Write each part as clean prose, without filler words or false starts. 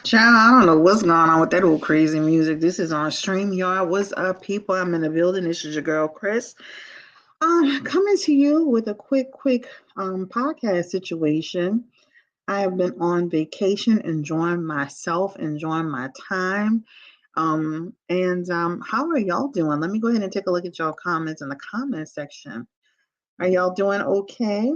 Child, I don't know what's going on with that old crazy music. This is on StreamYard. What's up, people? I'm in the building. This is your girl, Chris. Coming to you with a quick podcast situation. I have been on vacation, enjoying myself, enjoying my time. And how are y'all doing? Let me go ahead and take a look at y'all comments in the comment section. Are y'all doing okay?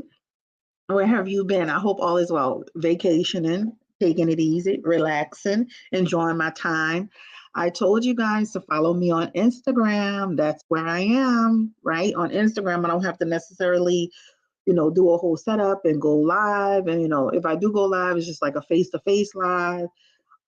Where have you been? I hope all is well. Vacationing, taking it easy, relaxing, enjoying my time. I told you guys to follow me on Instagram. That's where I am, right? On Instagram, I don't have to necessarily, do a whole setup and go live. And, if I do go live, it's just like a face to face live.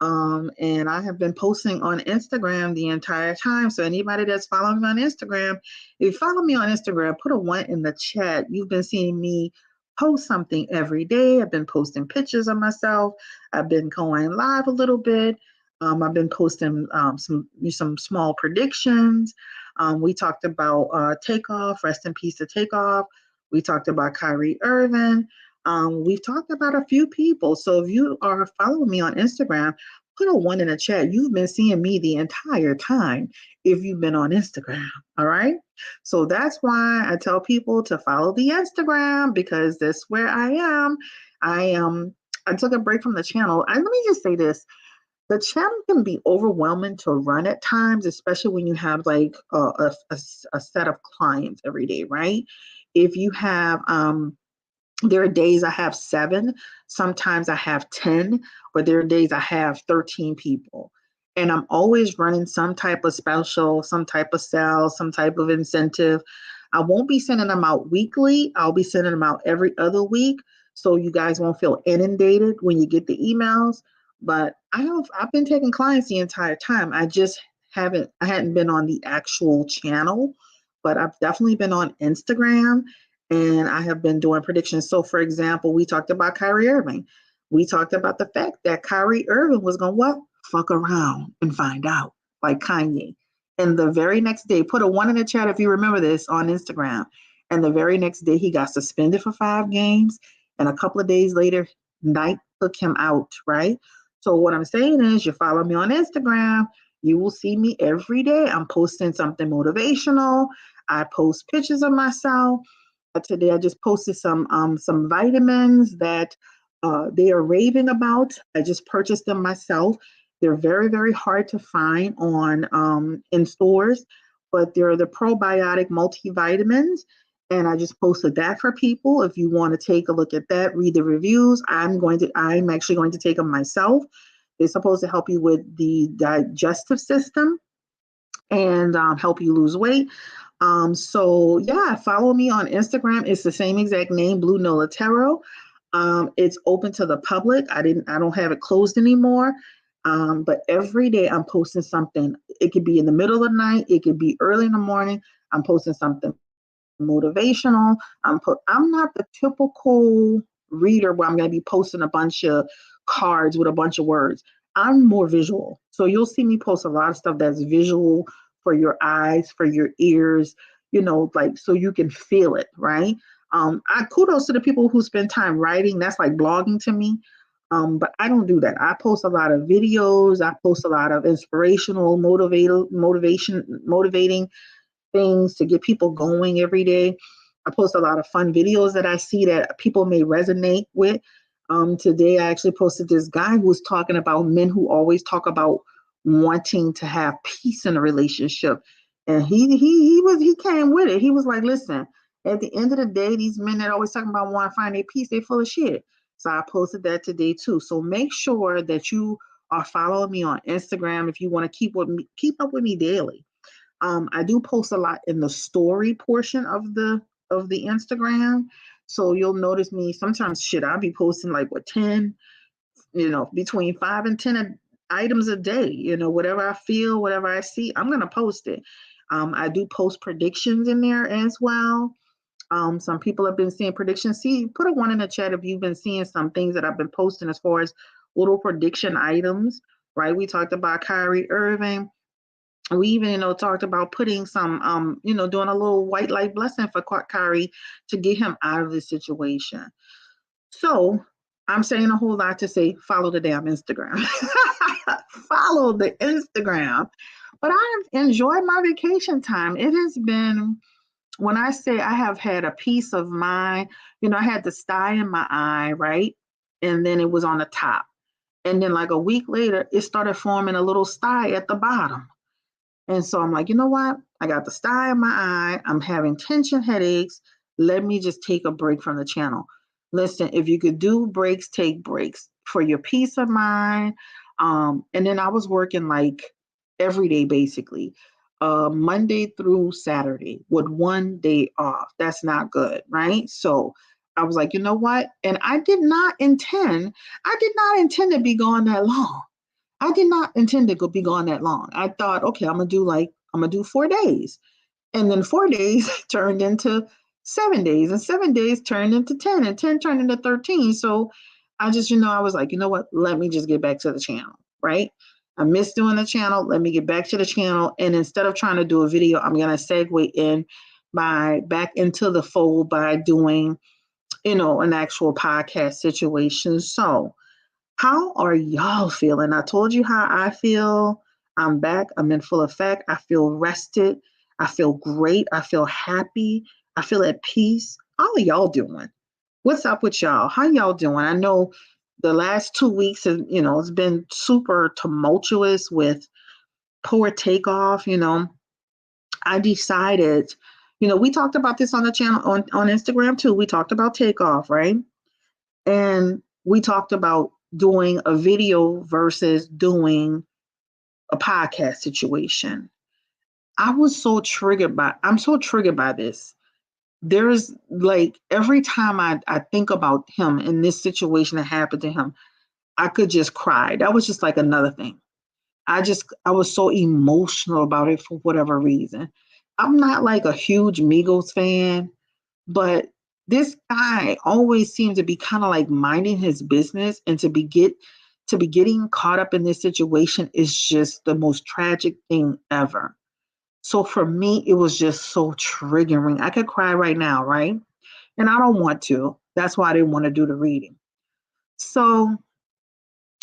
And I have been posting on Instagram the entire time. So anybody that's following me on Instagram, if you follow me on Instagram, put a one in the chat. You've been seeing me post something every day. I've been posting pictures of myself. I've been going live a little bit. I've been posting some small predictions. We talked about Takeoff, rest in peace to Takeoff. We talked about Kyrie Irving. We've talked about a few people. So if you are following me on Instagram, put a one in the chat. You've been seeing me the entire time if you've been on Instagram. All right. So that's why I tell people to follow the Instagram because that's where I am. I took a break from the channel. Let me just say this. The channel can be overwhelming to run at times, especially when you have like a set of clients every day, right? If you have there are days I have 7, sometimes I have 10, but there are days I have 13 people. And I'm always running some type of special, some type of sale, some type of incentive. I won't be sending them out weekly. I'll be sending them out every other week. So you guys won't feel inundated when you get the emails. But I've been taking clients the entire time. I hadn't been on the actual channel, but I've definitely been on Instagram and I have been doing predictions. So, for example, we talked about Kyrie Irving. We talked about the fact that Kyrie Irving was going to what? Fuck around and find out, like Kanye. And the very next day, put a one in the chat if you remember this on Instagram. And the very next day, he got suspended for 5 games. And a couple of days later, Nike took him out, right? So, what I'm saying is, you follow me on Instagram, you will see me every day. I'm posting something motivational. I post pictures of myself. Today I just posted some vitamins that they are raving about. I just purchased them myself. They're very hard to find on in stores, but they're the probiotic multivitamins. And I just posted that for people. If you want to take a look at that, read the reviews. I'm actually going to take them myself. They're supposed to help you with the digestive system and help you lose weight. So yeah, follow me on Instagram. It's the same exact name, Blue Nola Tarot. It's open to the public. I don't have it closed anymore. But every day I'm posting something. It could be in the middle of the night. It could be early in the morning. I'm posting something motivational. I'm not the typical reader where I'm going to be posting a bunch of cards with a bunch of words. I'm more visual. So you'll see me post a lot of stuff that's visual for your eyes, for your ears, like so you can feel it, right? I kudos to the people who spend time writing. That's like blogging to me. But I don't do that. I post a lot of videos. I post a lot of inspirational, motivating things to get people going every day. I post a lot of fun videos that I see that people may resonate with. Today, I actually posted this guy who was talking about men who always talk about wanting to have peace in a relationship, and he came with it. He was like, "Listen, at the end of the day, these men that always talking about want to find their peace, they full of shit." So I posted that today too. So make sure that you are following me on Instagram if you want to keep up with me daily. I do post a lot in the story portion of the Instagram. So you'll notice me sometimes shit, I'll be posting like what 10, between 5 and 10 items a day. Whatever I feel, whatever I see, I'm gonna post it. I do post predictions in there as well. Some people have been seeing predictions. See, put a one in the chat if you've been seeing some things that I've been posting as far as little prediction items, right? We talked about Kyrie Irving. We even, talked about putting some, doing a little white light blessing for Kyrie to get him out of this situation. So I'm saying a whole lot to say follow the damn Instagram. Follow the Instagram. But I've enjoyed my vacation time. It has been, when I say I have had a peace of mind, I had the sty in my eye, right? And then it was on the top. And then like a week later, it started forming a little sty at the bottom. And so I'm like, you know what? I got the sty in my eye. I'm having tension headaches. Let me just take a break from the channel. Listen, if you could do breaks, take breaks for your peace of mind. And then I was working like every day, basically, Monday through Saturday with one day off. That's not good, right? So I was like, you know what? And I did not intend to be gone that long. I did not intend to be gone that long. I thought, okay, I'm gonna do 4 days. And then 4 days turned into 7 days, and 7 days turned into 10, and 10 turned into 13. So I just, I was like, you know what? Let me just get back to the channel, right? I miss doing the channel. Let me get back to the channel. And instead of trying to do a video, I'm gonna segue in by back into the fold by doing, an actual podcast situation. So how are y'all feeling? I told you how I feel. I'm back. I'm in full effect. I feel rested. I feel great. I feel happy. I feel at peace. How are y'all doing? What's up with y'all? How y'all doing? I know the last 2 weeks it's been super tumultuous with poor Takeoff. I decided, we talked about this on the channel on Instagram too. We talked about Takeoff, right? And we talked about doing a video versus doing a podcast situation. I'm so triggered by this. There's like every time I think about him and this situation that happened to him, I could just cry. That was just like another thing. I was so emotional about it for whatever reason. I'm not like a huge Migos fan, but this guy always seemed to be kind of like minding his business, and to be getting caught up in this situation is just the most tragic thing ever. So for me, it was just so triggering. I could cry right now, right? And I don't want to. That's why I didn't want to do the reading. So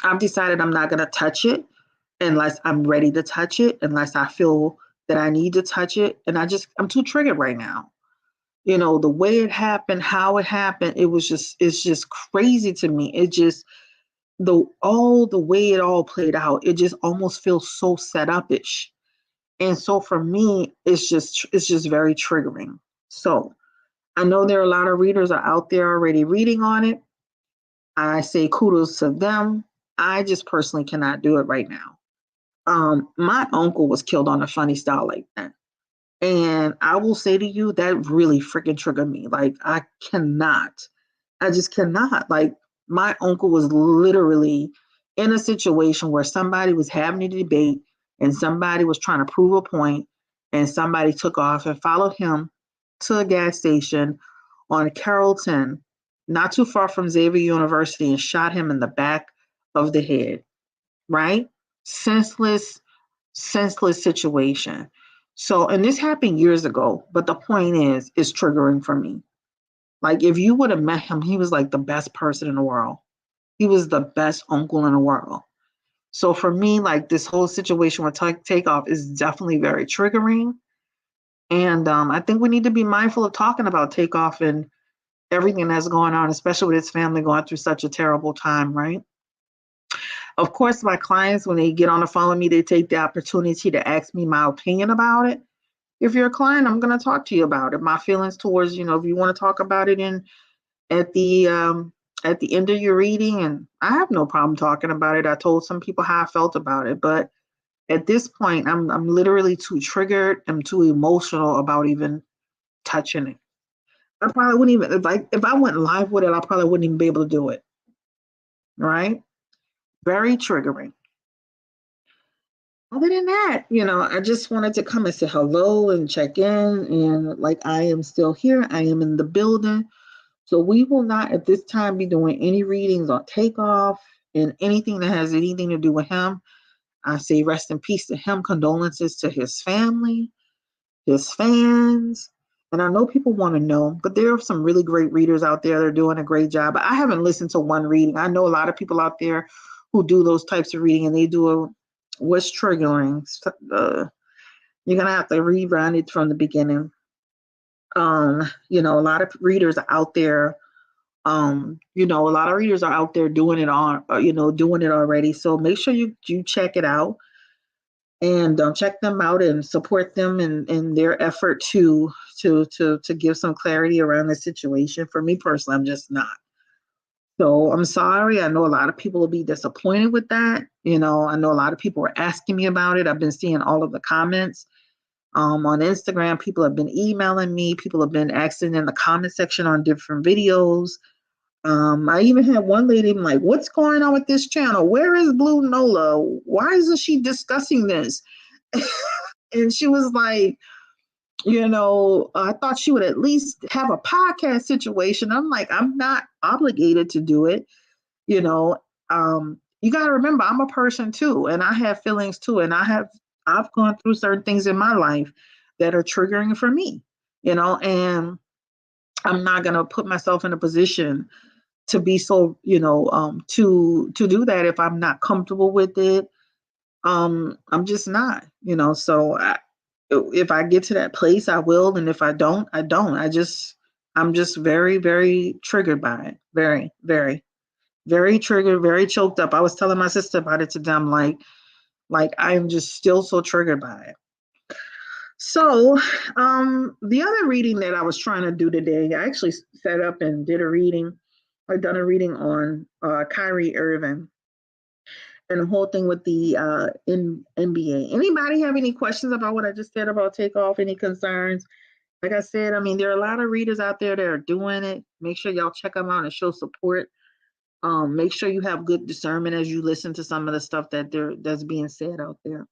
I've decided I'm not going to touch it unless I'm ready to touch it, unless I feel that I need to touch it. And I'm too triggered right now. The way it happened, how it happened, it's just crazy to me. It just, the way it all played out, it just almost feels so set up-ish. And so for me, it's just very triggering. So I know there are a lot of readers are out there already reading on it. I say kudos to them. I just personally cannot do it right now. My uncle was killed on a funny style like that. And I will say to you, that really freaking triggered me. Like, I just cannot. Like, my uncle was literally in a situation where somebody was having a debate and somebody was trying to prove a point, and somebody took off and followed him to a gas station on Carrollton, not too far from Xavier University, and shot him in the back of the head, right? Senseless, senseless situation. So, and this happened years ago, but the point is, it's triggering for me. Like, if you would have met him, he was like the best person in the world. He was the best uncle in the world. So for me, like this whole situation with Takeoff is definitely very triggering. And I think we need to be mindful of talking about Takeoff and everything that's going on, especially with his family going through such a terrible time, right? Of course, my clients, when they get on the phone with me, they take the opportunity to ask me my opinion about it. If you're a client, I'm going to talk to you about it. My feelings towards, if you want to talk about it at the at the end of your reading, and I have no problem talking about it. I told some people how I felt about it, but at this point, I'm literally too triggered. I'm too emotional about even touching it. I probably wouldn't even if I went live with it, I probably wouldn't even be able to do it. Right? Very triggering. Other than that, I just wanted to come and say hello and check in, and like I am still here. I am in the building. So we will not at this time be doing any readings on Takeoff and anything that has anything to do with him. I say rest in peace to him, condolences to his family, his fans, And I know people want to know, but there are some really great readers out there that are doing a great job. I haven't listened to one reading. I know a lot of people out there who do those types of reading, and they do what's triggering. You're gonna have to rerun it from the beginning. A lot of readers are out there. A lot of readers are out there doing it doing it already. So make sure you check it out and check them out and support them in their effort to give some clarity around the situation. For me personally, I'm just not. So I'm sorry. I know a lot of people will be disappointed with that. I know a lot of people are asking me about it. I've been seeing all of the comments on Instagram. People have been emailing me. People have been asking in the comment section on different videos. I even had one lady like, "What's going on with this channel? Where is Blue Nola? Why isn't she discussing this?" And she was like, I thought she would at least have a podcast situation. I'm like, I'm not obligated to do it. You know, you got to remember, I'm a person too, and I have feelings too, and I've gone through certain things in my life that are triggering for me. And I'm not gonna put myself in a position to be so, to do that if I'm not comfortable with it. I'm just not. So if I get to that place, I will, and if I don't, I don't. I'm just very, very triggered by it. Very, very, very triggered, very choked up. I was telling my sister about it today. I'm like I am just still so triggered by it. So, the other reading that I was trying to do today, I actually set up and did a reading. I've done a reading on Kyrie Irving and the whole thing with the NBA. Anybody have any questions about what I just said about Takeoff? Any concerns? Like I said, I mean, there are a lot of readers out there that are doing it. Make sure y'all check them out and show support. Make sure you have good discernment as you listen to some of the stuff that's being said out there.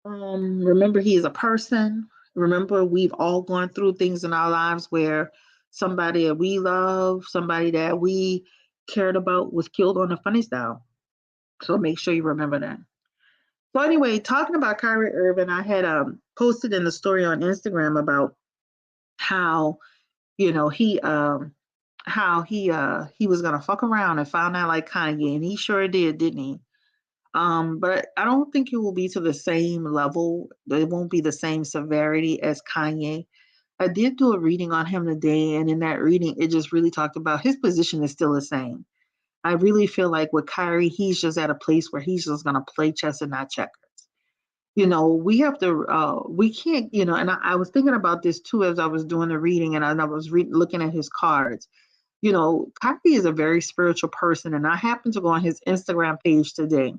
Remember, he is a person. Remember, we've all gone through things in our lives where somebody that we love, somebody that we cared about was killed on a funny style. So make sure you remember that. So anyway, talking about Kyrie Irving, I had posted in the story on Instagram about how he was gonna fuck around and found out like Kanye, and he sure did, didn't he? But I don't think it will be to the same level. It won't be the same severity as Kanye. I did do a reading on him today, and in that reading, it just really talked about his position is still the same. I really feel like with Kyrie, he's just at a place where he's just gonna play chess and not checkers. We have to, we can't, and I was thinking about this too as I was doing the reading and I was looking at his cards. Kyrie is a very spiritual person, and I happened to go on his Instagram page today.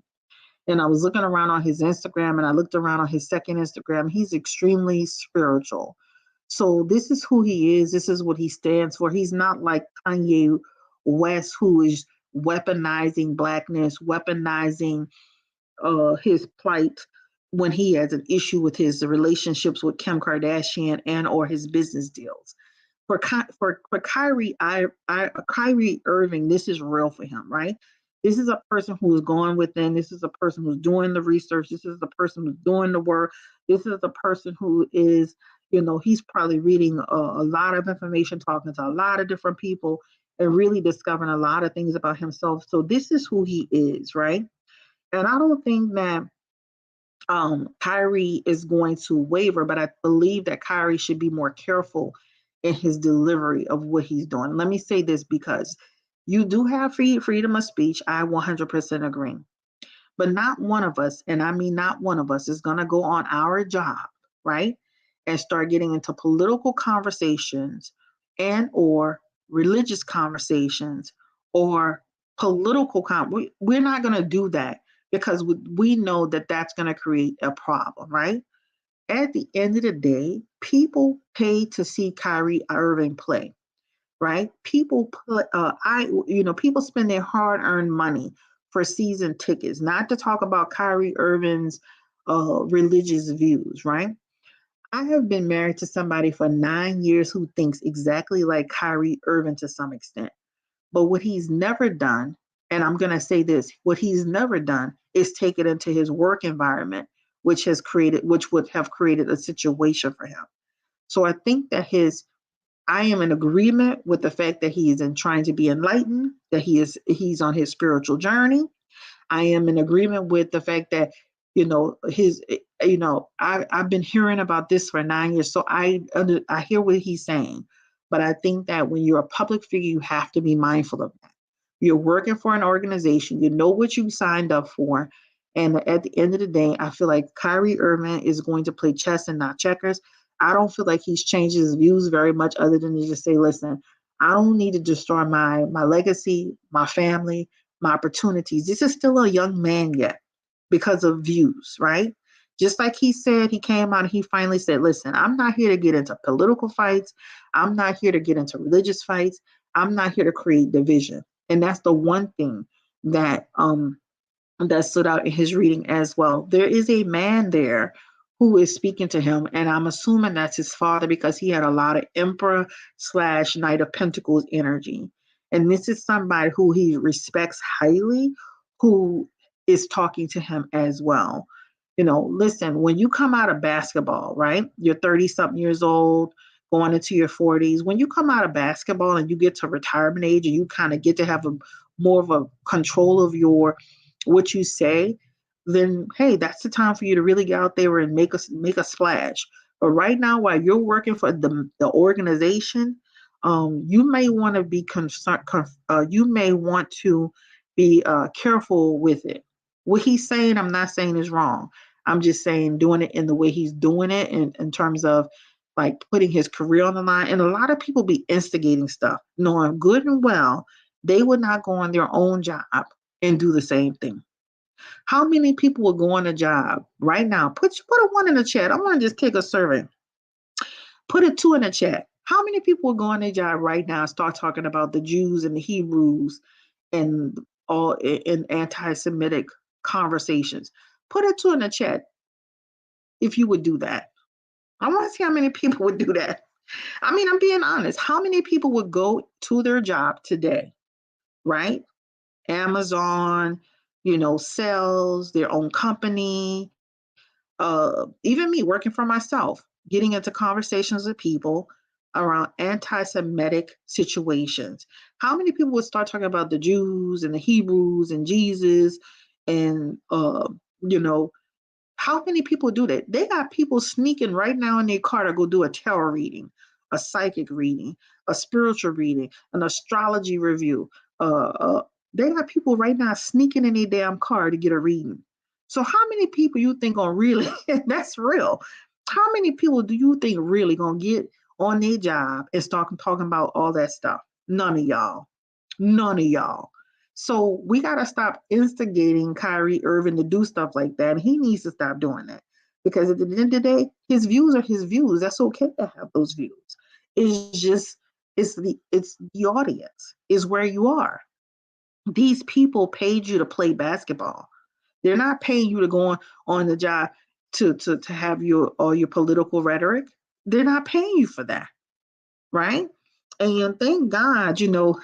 And I was looking around on his Instagram and I looked around on his second Instagram. He's extremely spiritual. So this is who he is. This is what he stands for. He's not like Kanye West, who is weaponizing blackness, weaponizing his plight when he has an issue with his relationships with Kim Kardashian and or his business deals. For Kyrie Irving, this is real for him, right? This is a person who is going within. This is a person who's doing the research. This is the person who's doing the work. This is the person who is, he's probably reading a lot of information, talking to a lot of different people, and really discovering a lot of things about himself. So this is who he is, right? And I don't think that Kyrie is going to waver, but I believe that Kyrie should be more careful in his delivery of what he's doing. Let me say this because you do have freedom of speech. I 100% agree. But not one of us, and I mean not one of us, is going to go on our job, right? And start getting into political conversations and or religious conversations or we're not going to do that because we know that that's going to create a problem, right? At the end of the day, people pay to see Kyrie Irving play, right? People put, people spend their hard-earned money for season tickets, not to talk about Kyrie Irving's religious views, right? I have been married to somebody for 9 years who thinks exactly like Kyrie Irving to some extent. But what he's never done, and I'm going to say this, what he's never done is take it into his work environment, which would have created a situation for him. So I think that I am in agreement with the fact that he is in trying to be enlightened, that he's on his spiritual journey. I am in agreement with the fact that, I've been hearing about this for 9 years, so I hear what he's saying, but I think that when you're a public figure, you have to be mindful of that. You're working for an organization, you know what you signed up for, and at the end of the day, I feel like Kyrie Irving is going to play chess and not checkers. I don't feel like he's changed his views very much, other than to just say, "Listen, I don't need to destroy my legacy, my family, my opportunities." This is still a young man yet because of views, right? Just like he said, he came out and he finally said, "Listen, I'm not here to get into political fights. I'm not here to get into religious fights. I'm not here to create division." And that's the one thing that that stood out in his reading as well. There is a man there who is speaking to him, and I'm assuming that's his father because he had a lot of Emperor slash Knight of Pentacles energy. And this is somebody who he respects highly, who is talking to him as well. Listen, when you come out of basketball, right? You're 30 something years old, going into your 40s. When you come out of basketball and you get to retirement age and you kind of get to have more of a control of what you say, then hey, that's the time for you to really get out there and make a splash. But right now, while you're working for the organization, you may want to be concerned. You may want to be careful with it. What he's saying, I'm not saying is wrong. I'm just saying doing it in the way he's doing it, in terms of like putting his career on the line. And a lot of people be instigating stuff, knowing good and well they would not go on their own job and do the same thing. How many people will go on a job right now? Put a one in the chat. I want to just take a survey. Put a two in the chat. How many people will go on their job right now and start talking about the Jews and the Hebrews and all in anti-Semitic conversations? Put a two in the chat if you would do that. I want to see how many people would do that. I mean, I'm being honest. How many people would go to their job today, right? Amazon, sells their own company. Even me working for myself, getting into conversations with people around anti-Semitic situations. How many people would start talking about the Jews and the Hebrews and Jesus and you know, how many people do that? They got people sneaking right now in their car to go do a tarot reading, a psychic reading, a spiritual reading, an astrology review. They got people right now sneaking in their damn car to get a reading. So how many people you think are really, that's real. How many people do you think really gonna get on their job and start talking about all that stuff? None of y'all. None of y'all. So we got to stop instigating Kyrie Irving to do stuff like that. And he needs to stop doing that because at the end of the day, his views are his views. That's okay to have those views. It's just it's the audience is where you are. These people paid you to play basketball. They're not paying you to go on the job to have all your political rhetoric. They're not paying you for that, right? And thank God,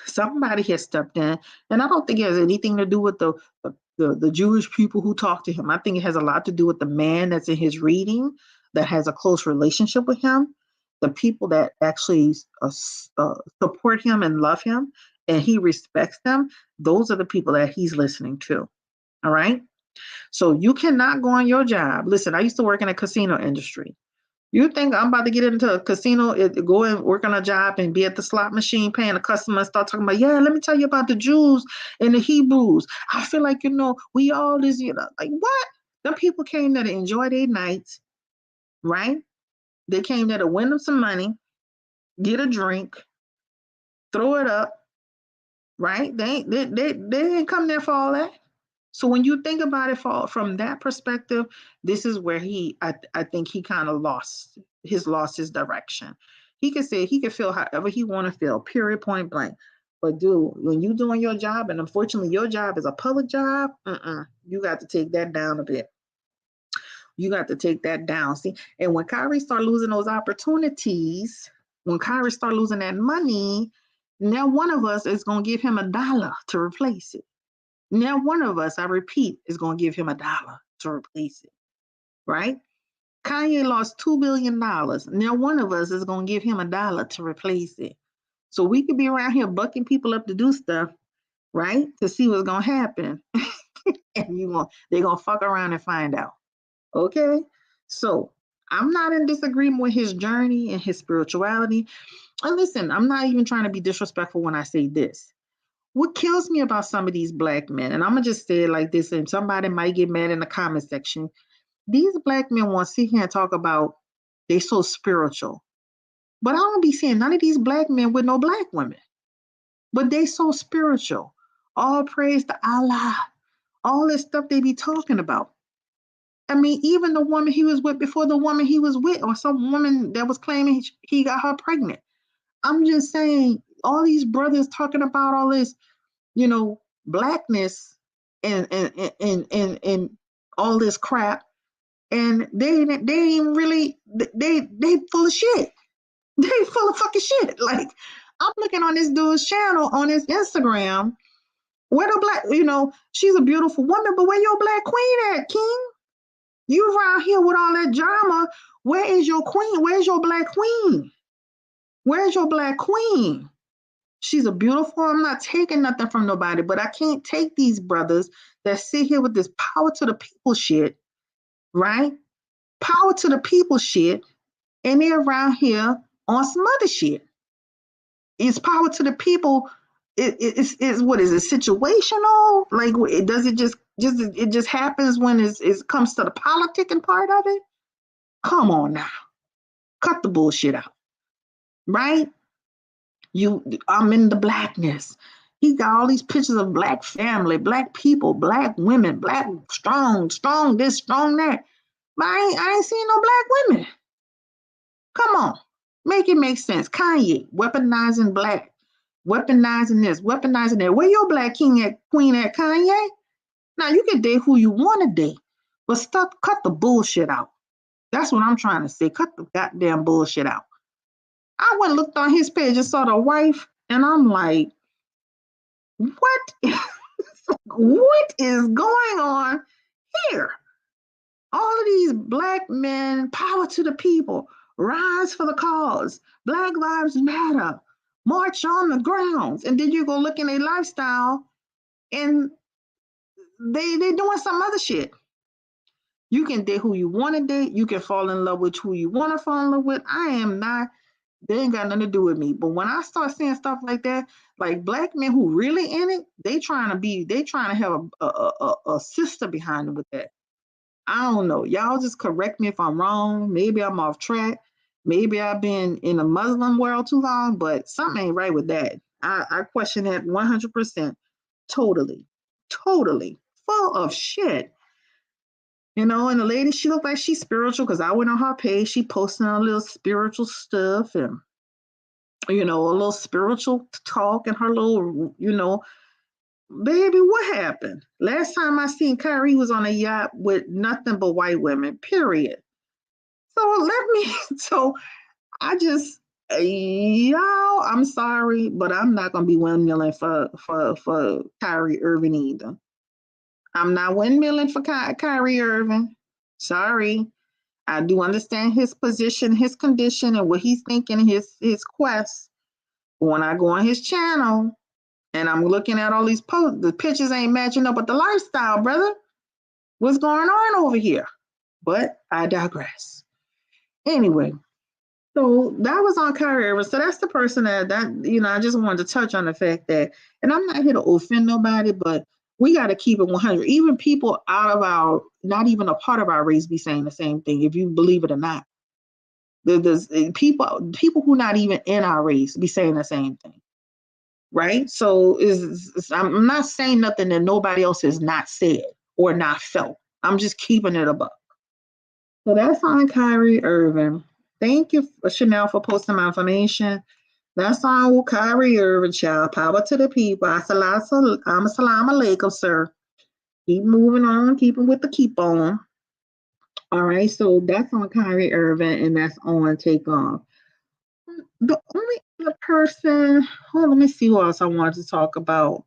somebody has stepped in. And I don't think it has anything to do with the Jewish people who talk to him. I think it has a lot to do with the man that's in his reading that has a close relationship with him, the people that actually support him and love him, and he respects them. Those are the people that he's listening to. All right. So you cannot go on your job. Listen, I used to work in a casino industry. You think I'm about to get into a casino, go and work on a job and be at the slot machine paying a customer and start talking about, yeah, let me tell you about the Jews and the Hebrews. I feel like, we all is, like what? Them people came there to enjoy their nights, right? They came there to win them some money, get a drink, throw it up, right? They didn't come there for all that. So when you think about it from that perspective, this is where I think he kind of lost his direction. He could feel however he want to feel, period, point blank. But dude, when you doing your job, and unfortunately your job is a public job, you got to take that down a bit. You got to take that down. See, and when Kyrie start losing those opportunities, when Kyrie start losing that money, now one of us is gonna give him $1 to replace it. Now, one of us, I repeat, is going to give him $1 to replace it, right? Kanye lost $2 billion. Now one of us is going to give him $1 to replace it. So we could be around here bucking people up to do stuff, right? To see what's going to happen. And they're going to fuck around and find out. Okay? So I'm not in disagreement with his journey and his spirituality. And listen, I'm not even trying to be disrespectful when I say this. What kills me about some of these black men, and I'm going to just say it like this, and somebody might get mad in the comment section. These black men want to sit here and talk about they so spiritual. But I don't be seeing none of these black men with no black women. But they so spiritual. All praise to Allah. All this stuff they be talking about. I mean, even the woman he was with before the woman he was with, or some woman that was claiming he got her pregnant. I'm just saying, all these brothers talking about all this, blackness and all this crap, and they ain't really they full of shit. They full of fucking shit. Like, I'm looking on this dude's channel on his Instagram. Where the black, she's a beautiful woman, but where your black queen at, King? You around here with all that drama. Where is your queen? Where's your black queen? Where's your black queen? She's a beautiful. I'm not taking nothing from nobody, but I can't take these brothers that sit here with this power to the people shit, right? Power to the people shit, and they're around here on some other shit. It's power to the people. It's what is it, situational? Like, does it just happens when it comes to the politicking part of it? Come on now, cut the bullshit out, right? I'm in the blackness. He got all these pictures of black family, black people, black women, black strong this, strong that. But I ain't seen no black women. Come on, make it make sense. Kanye weaponizing black. Weaponizing this, weaponizing that. Where your black queen at, Kanye? Now, you can date who you want to date, but cut the bullshit out. That's what I'm trying to say. Cut the goddamn bullshit out. I went and looked on his page and saw the wife, and I'm like, what? What is going on here? All of these black men, power to the people, rise for the cause, Black Lives Matter, march on the grounds, and then you go look in their lifestyle, and they doing some other shit. You can date who you want to date. You can fall in love with who you want to fall in love with. They ain't got nothing to do with me. But when I start seeing stuff like that, like black men who really in it, they trying to have a sister behind them with that. I don't know. Y'all just correct me if I'm wrong. Maybe I'm off track. Maybe I've been in the Muslim world too long, but something ain't right with that. I question that 100%. Totally full of shit. And the lady, she looked like she's spiritual because I went on her page. She posting a little spiritual stuff and, a little spiritual talk and her little, baby, what happened? Last time I seen Kyrie was on a yacht with nothing but white women, period. So I just, y'all, I'm sorry, but I'm not going to be windmilling for Kyrie Irving either. I'm not windmilling for Kyrie Irving. Sorry. I do understand his position, his condition, and what he's thinking, his quest. But when I go on his channel and I'm looking at all these posts, the pictures ain't matching up with the lifestyle, brother. What's going on over here? But I digress. Anyway, so that was on Kyrie Irving. So that's the person that I just wanted to touch on the fact that, and I'm not here to offend nobody, but we got to keep it 100. Even people out of not even a part of our race be saying the same thing, if you believe it or not. There's people who not even in our race be saying the same thing, right? So I'm not saying nothing that nobody else has not said or not felt. I'm just keeping it above. So that's on Kyrie Irving. Thank you, Chanel, for posting my information. That's on Kyrie Irving, child. Power to the people. Assalamu alaikum, sir. Keep moving on, keeping with the keep on. All right, so that's on Kyrie Irving, and that's on Takeoff. The only other person, let me see who else I wanted to talk about.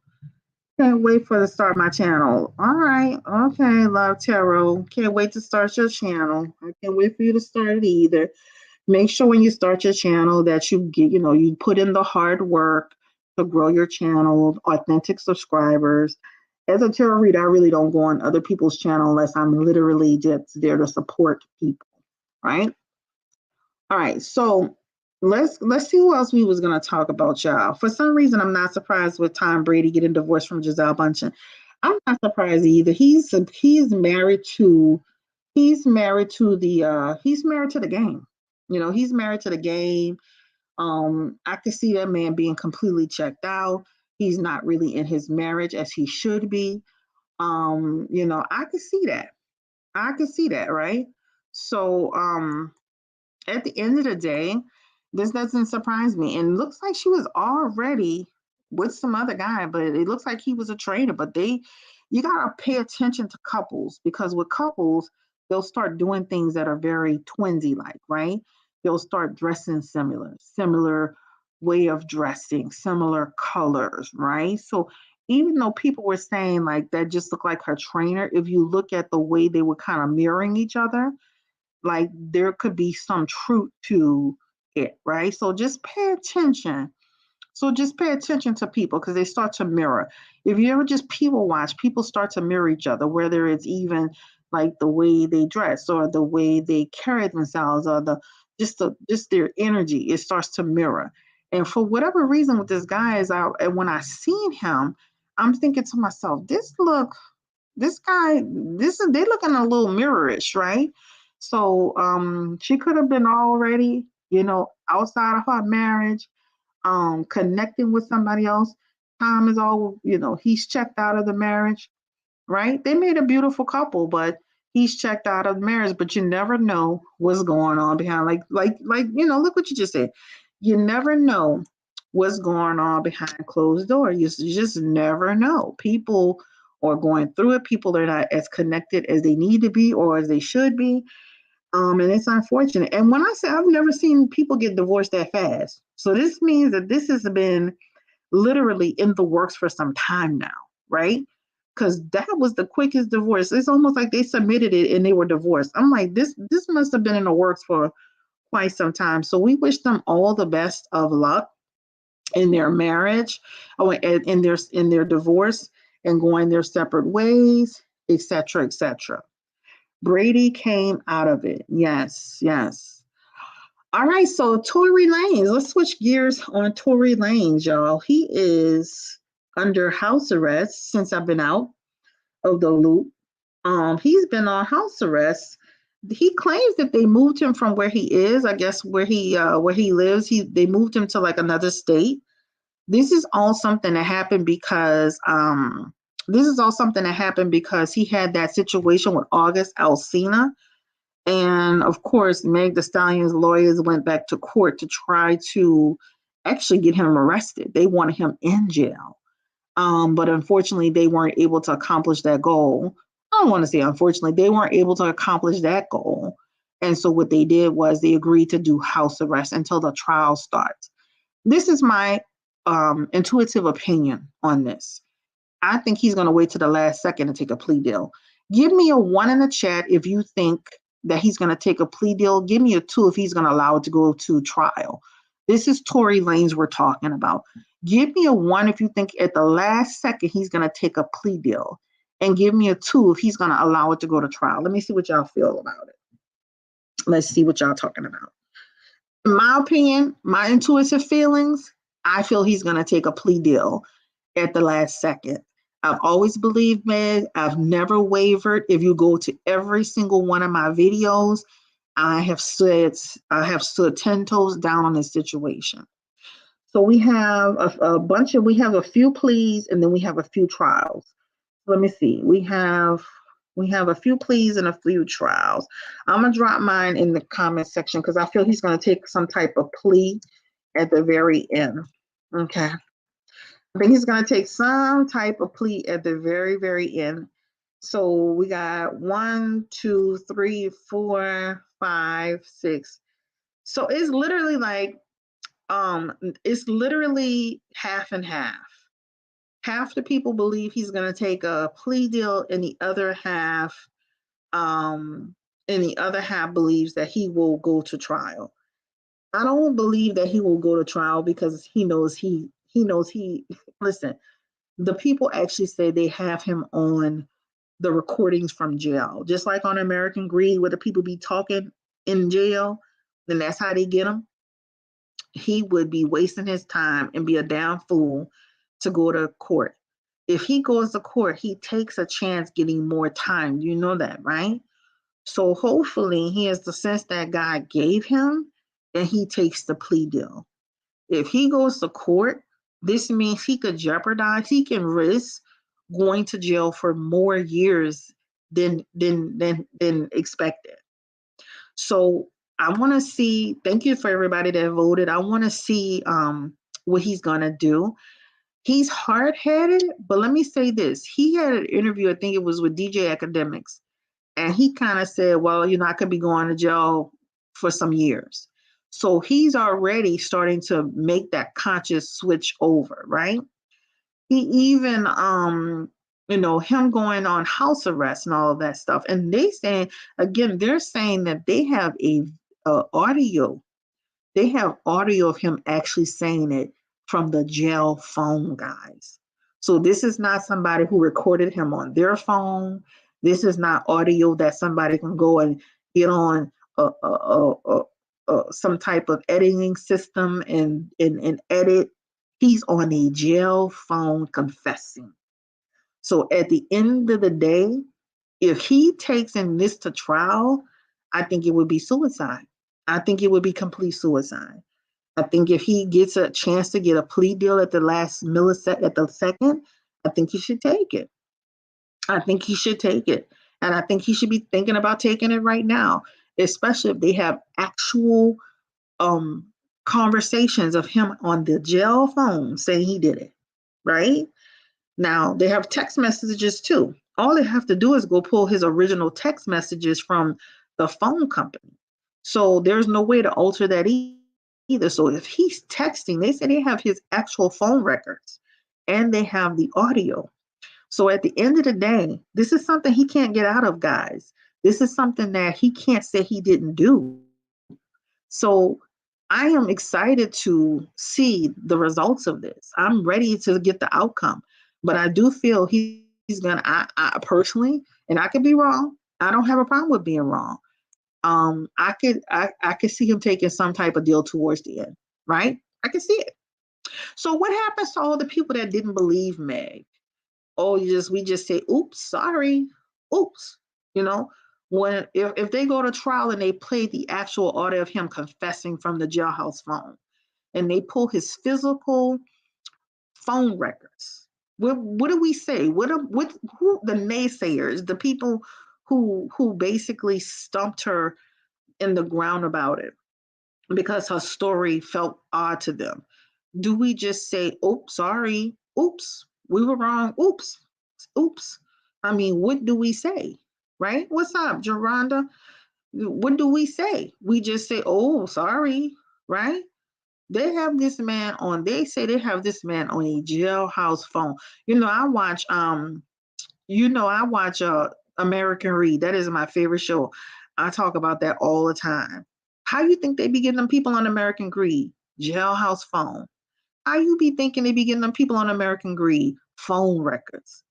Can't wait for to start my channel. All right. Okay, Love Tarot. Can't wait to start your channel. I can't wait for you to start it either. Make sure when you start your channel that you get, you put in the hard work to grow your channel, authentic subscribers. As a tarot reader, I really don't go on other people's channel unless I'm literally just there to support people, right? All right, so let's see who else we was gonna talk about, y'all. For some reason, I'm not surprised with Tom Brady getting divorced from Giselle Bundchen. I'm not surprised either. He's married to the game. He's married to the game. I could see that man being completely checked out. He's not really in his marriage as he should be. I could see that. I could see that, right? So, at the end of the day, this doesn't surprise me. And it looks like she was already with some other guy, but it looks like he was a trainer. But you gotta pay attention to couples because with couples, they'll start doing things that are very twinsy like, right? They'll start dressing similar way of dressing, similar colors, right? So even though people were saying like that just looked like her trainer, if you look at the way they were kind of mirroring each other, like there could be some truth to it, right? So just pay attention. So just pay attention to people because they start to mirror. If you ever just people watch, people start to mirror each other, whether it's even like the way they dress or the way they carry themselves or just their energy. It starts to mirror. And for whatever reason with this guy is out, and when I seen him, I'm thinking to myself, this guy, they looking a little mirrorish, right? So she could have been already, outside of her marriage, connecting with somebody else. Tom is all, he's checked out of the marriage, right? They made a beautiful couple, but he's checked out of marriage, but you never know what's going on behind look what you just said. You never know what's going on behind closed doors. You just never know. People are going through it. People are not as connected as they need to be or as they should be. And it's unfortunate. And when I say I've never seen people get divorced that fast. So this means that this has been literally in the works for some time now, right? Because that was the quickest divorce. It's almost like they submitted it and they were divorced. I'm like, this must have been in the works for quite some time. So we wish them all the best of luck in their marriage, or in their divorce, and going their separate ways, etc., etc. Brady came out of it. Yes, yes. All right, so Tory Lanez. Let's switch gears on Tory Lanez, y'all. He is under house arrest since I've been out of the loop. He's been on house arrest. He claims that they moved him from where he is, I guess where he lives. They moved him to like another state. This is all something that happened because he had that situation with August Alsina. And of course, Meg the Stallion's lawyers went back to court to try to actually get him arrested. They wanted him in jail. But unfortunately, they weren't able to accomplish that goal. I don't want to say unfortunately, they weren't able to accomplish that goal. And so what they did was they agreed to do house arrest until the trial starts. This is my intuitive opinion on this. I think he's going to wait to the last second to take a plea deal. Give me a 1 in the chat if you think that he's going to take a plea deal. Give me a 2 if he's going to allow it to go to trial. This is Tory Lanez we're talking about. Give me a 1 if you think at the last second he's going to take a plea deal. And give me a 2 if he's going to allow it to go to trial. Let me see what y'all feel about it. Let's see what y'all talking about. In my opinion, my intuitive feelings, I feel he's going to take a plea deal at the last second. I've always believed Meg. I've never wavered. If you go to every single one of my videos, I have stood 10 toes down on this situation. So we have we have a few pleas and then we have a few trials. Let me see. We have a few pleas and a few trials. I'm gonna drop mine in the comment section because I feel he's gonna take some type of plea at the very end. Okay. I think he's going to take some type of plea at the very, very end. So we got 1, 2, 3, 4, 5, 6. So it's literally like, it's literally half and half. Half the people believe he's going to take a plea deal, and um, the other half believes that he will go to trial. I don't believe that he will go to trial because he knows he listen, the people actually say they have him on the recordings from jail, just like on American Greed, where the people be talking in jail, and that's how they get him. He would be wasting his time and be a damn fool to go to court. If he goes to court, he takes a chance getting more time. You know that, right? So hopefully he has the sense that God gave him and he takes the plea deal. If he goes to court, this means he can risk going to jail for more years than expected. So I want to see, thank you for everybody that voted. I want to see what he's going to do. He's hard headed, but let me say this. He had an interview, I think it was with DJ Academics, and he kind of said, well, I could be going to jail for some years. So he's already starting to make that conscious switch over, right? He even, him going on house arrest and all of that stuff. And they're saying that they have audio. They have audio of him actually saying it from the jail phone, guys. So this is not somebody who recorded him on their phone. This is not audio that somebody can go and get on some type of editing system and edit. He's on a jail phone confessing. So at the end of the day, if he takes in this to trial, I think it would be suicide. I think it would be complete suicide. I think if he gets a chance to get a plea deal at the last millisecond, at the second, I think he should take it. I think he should take it. And I think he should be thinking about taking it right now, especially if they have actual um, conversations of him on the jail phone saying he did it, right? Now, they have text messages too. All they have to do is go pull his original text messages from the phone company. So there's no way to alter that either. So if he's texting, they say they have his actual phone records and they have the audio. So at the end of the day, this is something he can't get out of, guys. This is something that he can't say he didn't do. So I am excited to see the results of this. I'm ready to get the outcome, but I do feel he's gonna. I personally, and I could be wrong. I don't have a problem with being wrong. I could see him taking some type of deal towards the end, right? I can see it. So what happens to all the people that didn't believe Meg? Oh, we just say, oops, sorry, oops. You know, when if they go to trial and they play the actual audio of him confessing from the jailhouse phone, and they pull his physical phone records, what do we say? Who the naysayers, the people who basically stumped her in the ground about it because her story felt odd to them? Do we just say, oops, sorry, oops, we were wrong, oops, oops? I mean, what do we say, right? What's up, Geronda? What do we say? We just say, oh, sorry, right? They say they have this man on a jailhouse phone. I watch American Read. That is my favorite show. I talk about that all the time. How you think they be getting them people on American Greed? Jailhouse phone. How you be thinking they be getting them people on American Greed? Phone records.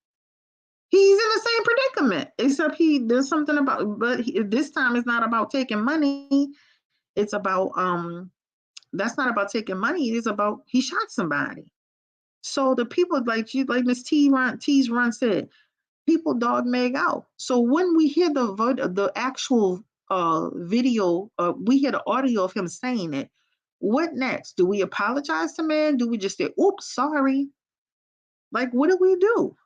He's in the same predicament, except there's something about, but this time it's not about taking money. It's about that's not about taking money. It's about he shot somebody. So the people like Miss T's run said, people dog Meg out. So when we hear the actual video, we hear the audio of him saying it. What next? Do we apologize to Meg? Do we just say, "Oops, sorry"? Like, what do we do?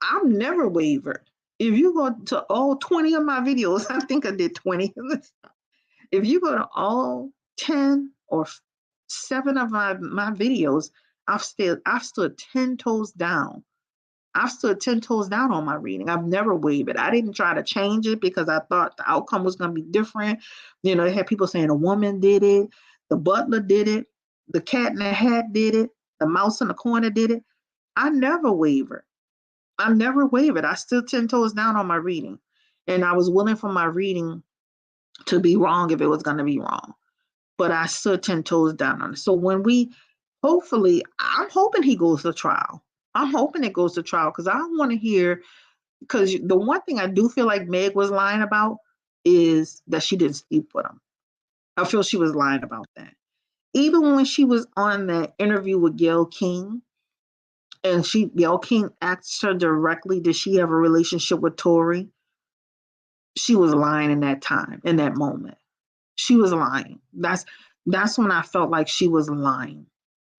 I've never wavered. If you go to all 20 of my videos, I think I did 20. If you go to all 10 or 7 of my videos, I've stood 10 toes down. I've stood 10 toes down on my reading. I've never wavered. I didn't try to change it because I thought the outcome was going to be different. They had people saying a woman did it, the butler did it, the cat in the hat did it, the mouse in the corner did it. I never wavered. I never wavered. I stood 10 toes down on my reading. And I was willing for my reading to be wrong if it was going to be wrong. But I stood 10 toes down on it. So when hopefully, I'm hoping he goes to trial. I'm hoping it goes to trial because I want to hear, because the one thing I do feel like Meg was lying about is that she didn't sleep with him. I feel she was lying about that. Even when she was on the interview with Gayle King, and Gayle King asked her directly, did she have a relationship with Tory? She was lying in that time, in that moment. She was lying. That's when I felt like she was lying.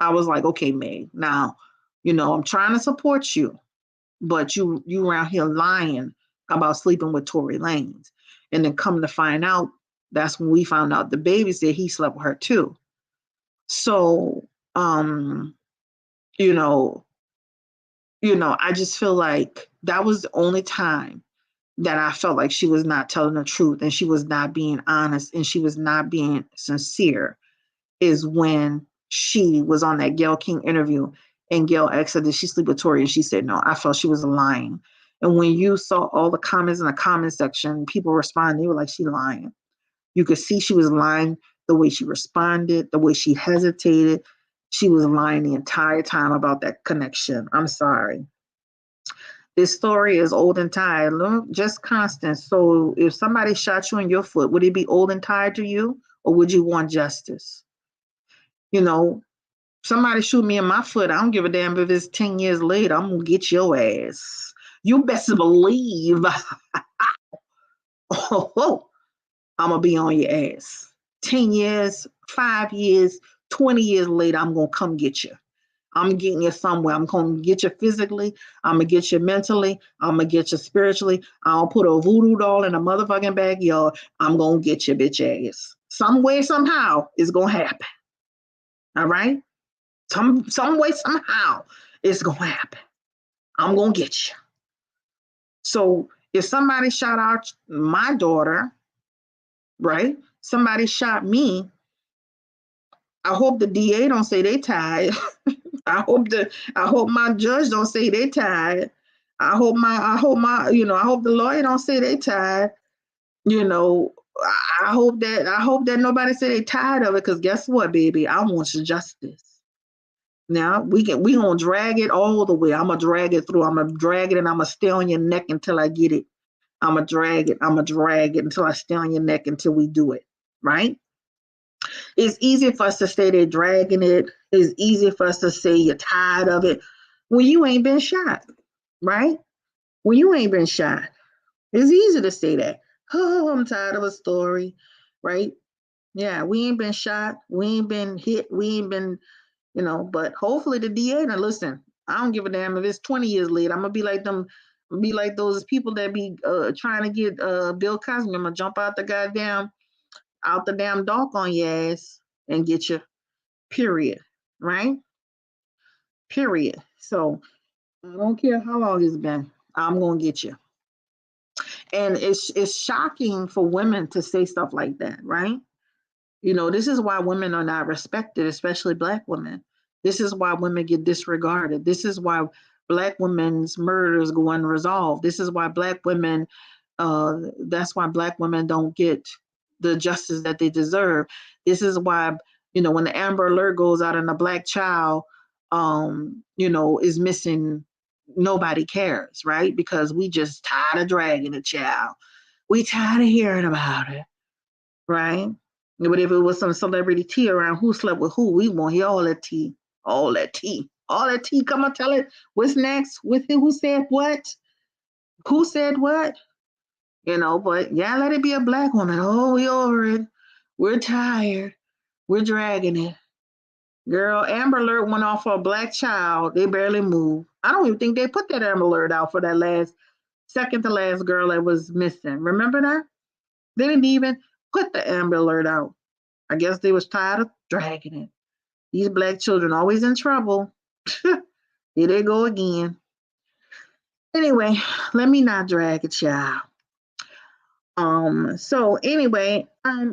I was like, okay, Meg, now, I'm trying to support you, but you around here lying about sleeping with Tory Lanez. And then come to find out, that's when we found out the baby said he slept with her too. So, you know, I just feel like that was the only time that I felt like she was not telling the truth and she was not being honest and she was not being sincere, is when she was on that Gayle King interview and Gayle asked her, did she sleep with Tory? And she said, no. I felt she was lying. And when you saw all the comments in the comment section, people responding, they were like, she lying. You could see she was lying, the way she responded, the way she hesitated. She was lying the entire time about that connection. I'm sorry. This story is old and tired, just constant. So if somebody shot you in your foot, would it be old and tired to you? Or would you want justice? Somebody shoot me in my foot, I don't give a damn if it's 10 years later, I'm going to get your ass. You best believe I'm going to be on your ass. 10 years, 5 years, 20 years later, I'm going to come get you. I'm getting you somewhere. I'm going to get you physically. I'm going to get you mentally. I'm going to get you spiritually. I'll put a voodoo doll in a motherfucking backyard. I'm going to get you bitch ass. Some way, somehow, it's going to happen. All right? Some way, somehow, it's going to happen. I'm going to get you. So if somebody shot out my daughter, right? Somebody shot me, I hope the DA don't say they tired. I hope my judge don't say they tired. I hope the lawyer don't say they tired. I hope that nobody say they tired of it, because guess what, baby? I want justice. Now we gonna drag it all the way. I'm gonna drag it through. I'm gonna drag it and I'm gonna stay on your neck until I get it. I'm gonna drag it. I'm gonna drag it until I stay on your neck until we do it. Right? It's easy for us to stay there dragging it. It's easy for us to say you're tired of it when you ain't been shot, right? When you ain't been shot. It's easy to say that. Oh, I'm tired of a story, right? Yeah, we ain't been shot. We ain't been hit. We ain't been, but hopefully the DA, now listen, I don't give a damn if it's 20 years later. I'm going to be like them, be like those people that be trying to get Bill Cosby. I'm going to jump out the damn dock on your ass and get you, period, right? Period. So I don't care how long it's been, I'm going to get you. And it's shocking for women to say stuff like that, right? This is why women are not respected, especially Black women. This is why women get disregarded. This is why Black women's murders go unresolved. This is why that's why Black women don't get the justice that they deserve. This is why, when the Amber Alert goes out and a Black child, is missing, nobody cares, right? Because we just tired of dragging a child. We tired of hearing about it, right? But if it was some celebrity tea around who slept with who, we won't hear all that tea. All that tea. All that tea. Come on, tell it. What's next? With who said what? Who said what? But yeah, let it be a Black woman. Oh, we over it. We're tired. We're dragging it. Girl, Amber Alert went off for a Black child. They barely moved. I don't even think they put that Amber Alert out for that second to last girl that was missing. Remember that? They didn't even put the Amber Alert out. I guess they was tired of dragging it. These Black children always in trouble. Here they go again. Anyway, let me not drag a child. So anyway,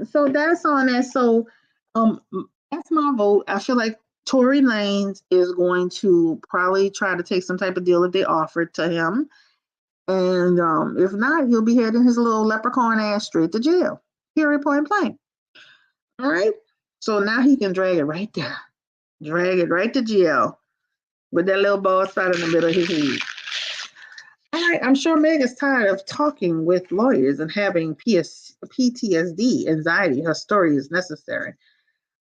so that's on that. So that's my vote. I feel like Tory Lanez is going to probably try to take some type of deal if they offer it to him. And if not, he'll be heading his little leprechaun ass straight to jail. Period, point blank. All right. So now he can drag it right there. Drag it right to jail with that little bald spot in the middle of his head. All right. I'm sure Meg is tired of talking with lawyers and having PTSD, anxiety. Her story is necessary.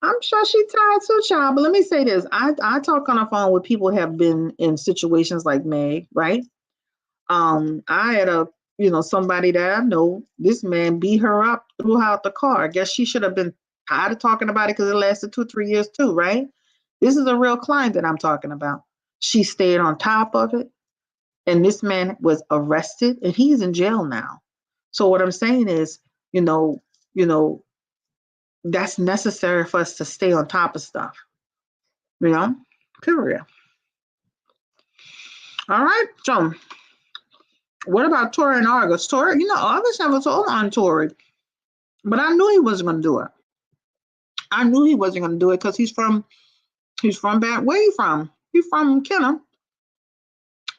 I'm sure she's tired too, child. But let me say this. I talk on the phone with people who have been in situations like Meg, right? I had somebody that I know, this man beat her up, threw her out the car. I guess she should have been tired of talking about it because it lasted 2, 3 years too, right? This is a real client that I'm talking about. She stayed on top of it, and this man was arrested, and he's in jail now. So what I'm saying is, you know, you know, that's necessary for us to stay on top of stuff, you know, period. All right, so what about Tory and August? Tory, August never told on Tory, but I knew he wasn't going to do it. I knew he wasn't going to do it because he's from back. Where he from? He's from Kenner.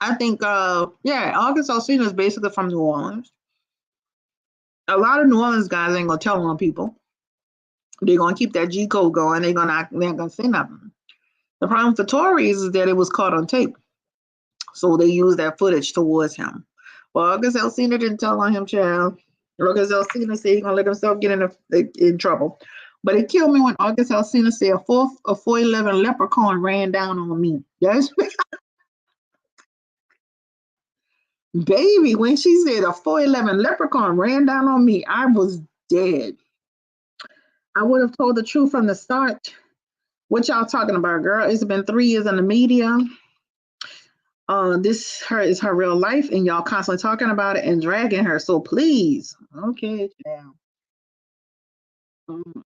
I think, yeah, August Alsina is basically from New Orleans. A lot of New Orleans guys ain't going to tell on people. They're going to keep that G code going. They're not going to say nothing. The problem for Tories is that it was caught on tape. So they used that footage towards him. Well, August Alsina didn't tell on him, child. August Alsina said he's going to let himself get in trouble. But it killed me when August Alsina said a 4'11" leprechaun ran down on me. Yes, baby, when she said a 4'11" leprechaun ran down on me, I was dead. I would have told the truth from the start. What y'all talking about, girl? It's been 3 years in the media. This is her real life, and y'all constantly talking about it and dragging her. So please, okay, yeah.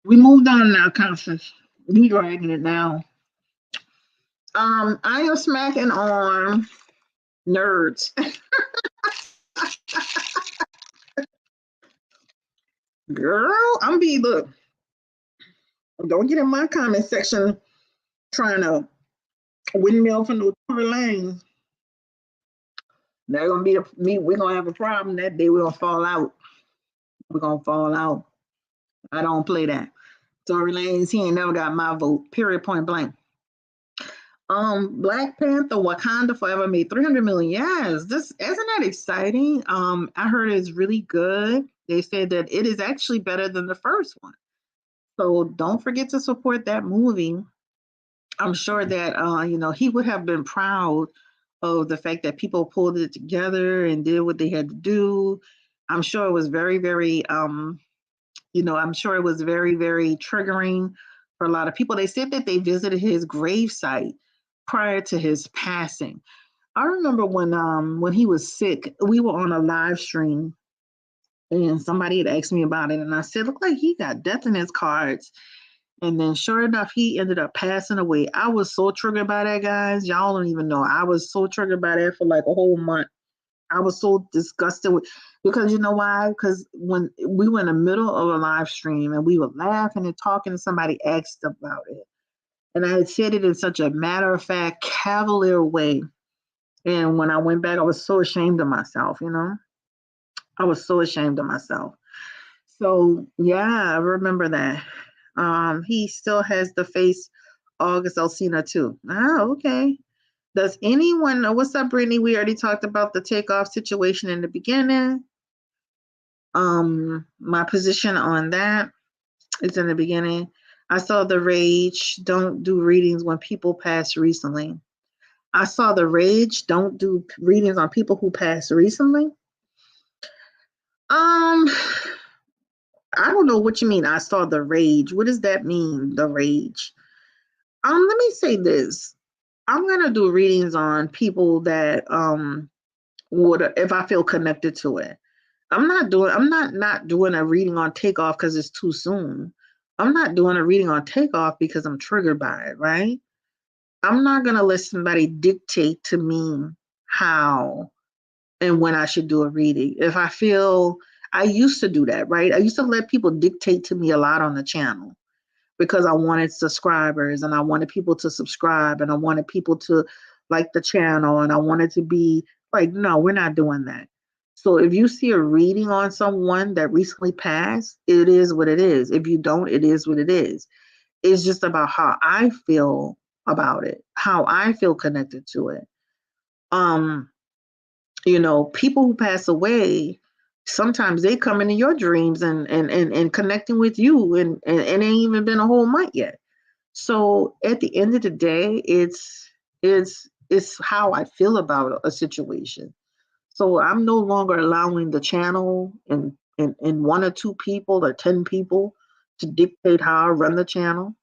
We moved on now, Constance. You dragging it now. I am smacking on nerds. Girl, look. Don't get in my comment section trying to windmill from the Tory Lanez. They're gonna be me. We're gonna have a problem that day. We're gonna fall out. We're gonna fall out. I don't play that. Tory Lanez, he ain't never got my vote. Period. Point blank. Black Panther Wakanda Forever made 300 million. Yes, this isn't that exciting. I heard it's really good. They said that it is actually better than the first one. So don't forget to support that movie. I'm sure that he would have been proud of the fact that people pulled it together and did what they had to do. I'm sure it was very, very I'm sure it was very, very triggering for a lot of people. They said that they visited his gravesite prior to his passing. I remember when he was sick, we were on a live stream and somebody had asked me about it, and I said, "Look like he got death in his cards." And then sure enough, he ended up passing away. I was so triggered by that, guys. Y'all don't even know. I was so triggered by that for like a whole month. I was so disgusted with, because you know why? Because when we were in the middle of a live stream and we were laughing and talking, and somebody asked about it. And I had said it in such a matter of fact, cavalier way. And when I went back, I was so ashamed of myself, I was so ashamed of myself. So yeah, I remember that. He still has the face August Alsina too. Oh, okay. Does anyone know what's up, Brittany? We already talked about the Takeoff situation in the beginning. My position on that is in the beginning. I saw the rage. Don't do readings when people pass recently. I saw the rage. Don't do readings on people who passed recently. I don't know what you mean. I saw the rage. What does that mean? The rage. Let me say this. I'm gonna do readings on people that would, if I feel connected to it. I'm not doing a reading on Takeoff because it's too soon. I'm not doing a reading on Takeoff because I'm triggered by it, right? I'm not gonna let somebody dictate to me how and when I should do a reading. If I feel, I used to do that, right? I used to let people dictate to me a lot on the channel. because I wanted subscribers and I wanted people to subscribe and I wanted people to like the channel and I wanted to be like, no, we're not doing that. So if you see a reading on someone that recently passed, it is what it is. If you don't, it is what it is. It's just about how I feel about it, how I feel connected to it. Um, People who pass away, sometimes they come into your dreams and connecting with you and it ain't even been a whole month yet. So at the end of the day, it's how I feel about a situation. So I'm no longer allowing the channel and one or two people or 10 people to dictate how I run the channel.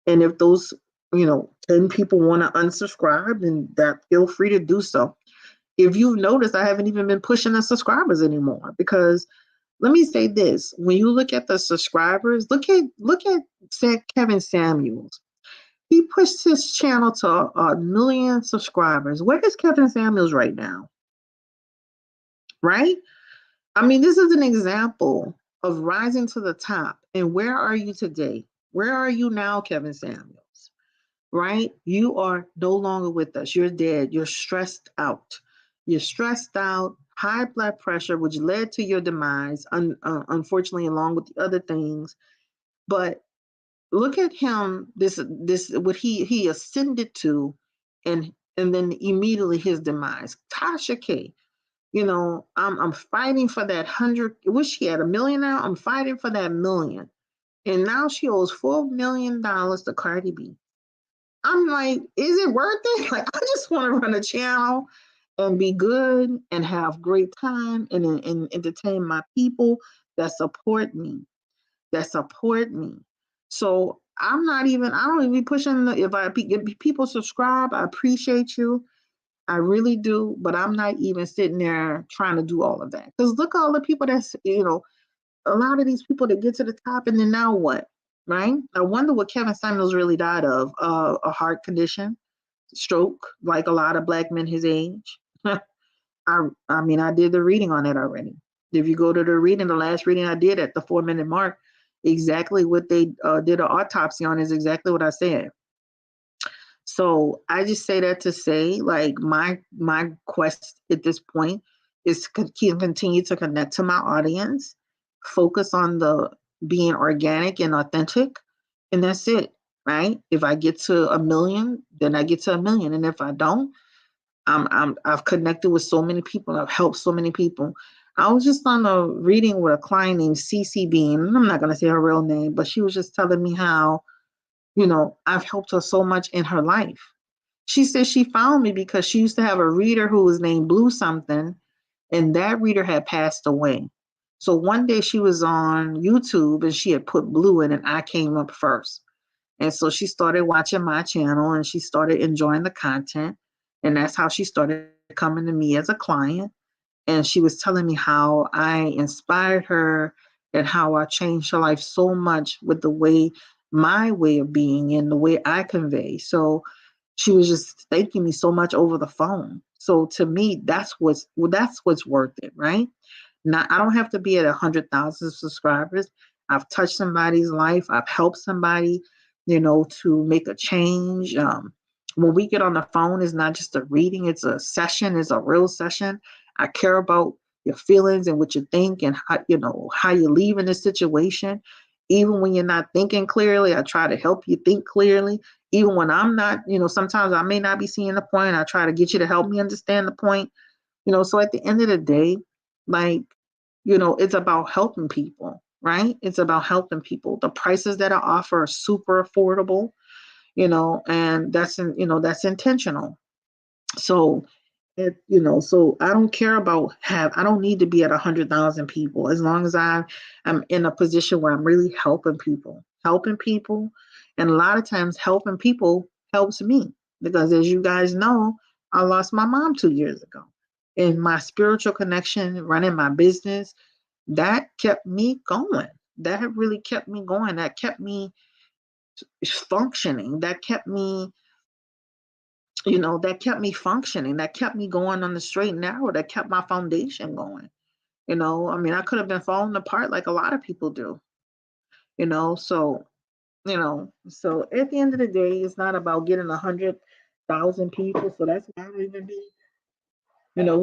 And if those, 10 people want to unsubscribe, then that feel free to do so. If you've noticed, I haven't even been pushing the subscribers anymore because let me say this: when you look at the subscribers, look at Kevin Samuels. He pushed his channel to 1 million subscribers. Where is Kevin Samuels right now? Right? I mean, this is an example of rising to the top. And where are you today? Where are you now, Kevin Samuels? Right? You are no longer with us. You're dead. You're stressed out. You're stressed out, high blood pressure, which led to your demise, unfortunately, along with the other things. But look at him, this what he ascended to, and then immediately his demise. Tasha K. I'm fighting for that 100. Wish she had 1 million now. I'm fighting for that 1 million. And now she owes $4 million to Cardi B. I'm like, is it worth it? Like, I just want to run a channel and be good and have great time and entertain my people that support me, that support me. So I don't even be pushing. If people subscribe, I appreciate you. I really do, but I'm not even sitting there trying to do all of that. Because look at all the people a lot of these people that get to the top and then now what, right? I wonder what Kevin Samuels really died of, a heart condition, stroke, like a lot of black men his age. I mean, I did the reading on it already. If you go to the reading, the last reading I did at the 4 minute mark, exactly what they did an autopsy on is exactly what I said. So I just say that to say, like, my quest at this point is to continue to connect to my audience, focus on the being organic and authentic, and that's it, right? If I get to 1 million, then I get to 1 million, and if I don't, I've connected with so many people, I've helped so many people. I was just on a reading with a client named CC Bean. I'm not gonna say her real name, but she was just telling me how I've helped her so much in her life. She said she found me because she used to have a reader who was named Blue something, and that reader had passed away. So one day she was on YouTube and she had put Blue in, and I came up first. And so she started watching my channel and she started enjoying the content. And that's how she started coming to me as a client. And she was telling me how I inspired her and how I changed her life so much with my way of being and the way I convey. So she was just thanking me so much over the phone. So to me, that's what's worth it, right? Now I don't have to be at 100,000 subscribers. I've touched somebody's life. I've helped somebody, to make a change. When we get on the phone, it's not just a reading; it's a session. It's a real session. I care about your feelings and what you think and how you leave in this situation. Even when you're not thinking clearly, I try to help you think clearly. Even when I'm not, sometimes I may not be seeing the point. I try to get you to help me understand the point. So at the end of the day, like, it's about helping people, right? It's about helping people. The prices that I offer are super affordable, and that's intentional. So so I don't care about I don't need to be at 100,000 people as long as I'm in a position where I'm really helping people. And a lot of times helping people helps me because as you guys know, I lost my mom 2 years ago. And my spiritual connection, running my business, that kept me going. That really kept me going. That kept me functioning. That kept me functioning. That kept me going on the straight and narrow. That kept my foundation going. I mean, I could have been falling apart like a lot of people do. So So at the end of the day, it's not about getting 100,000 people. So that's why I don't even be,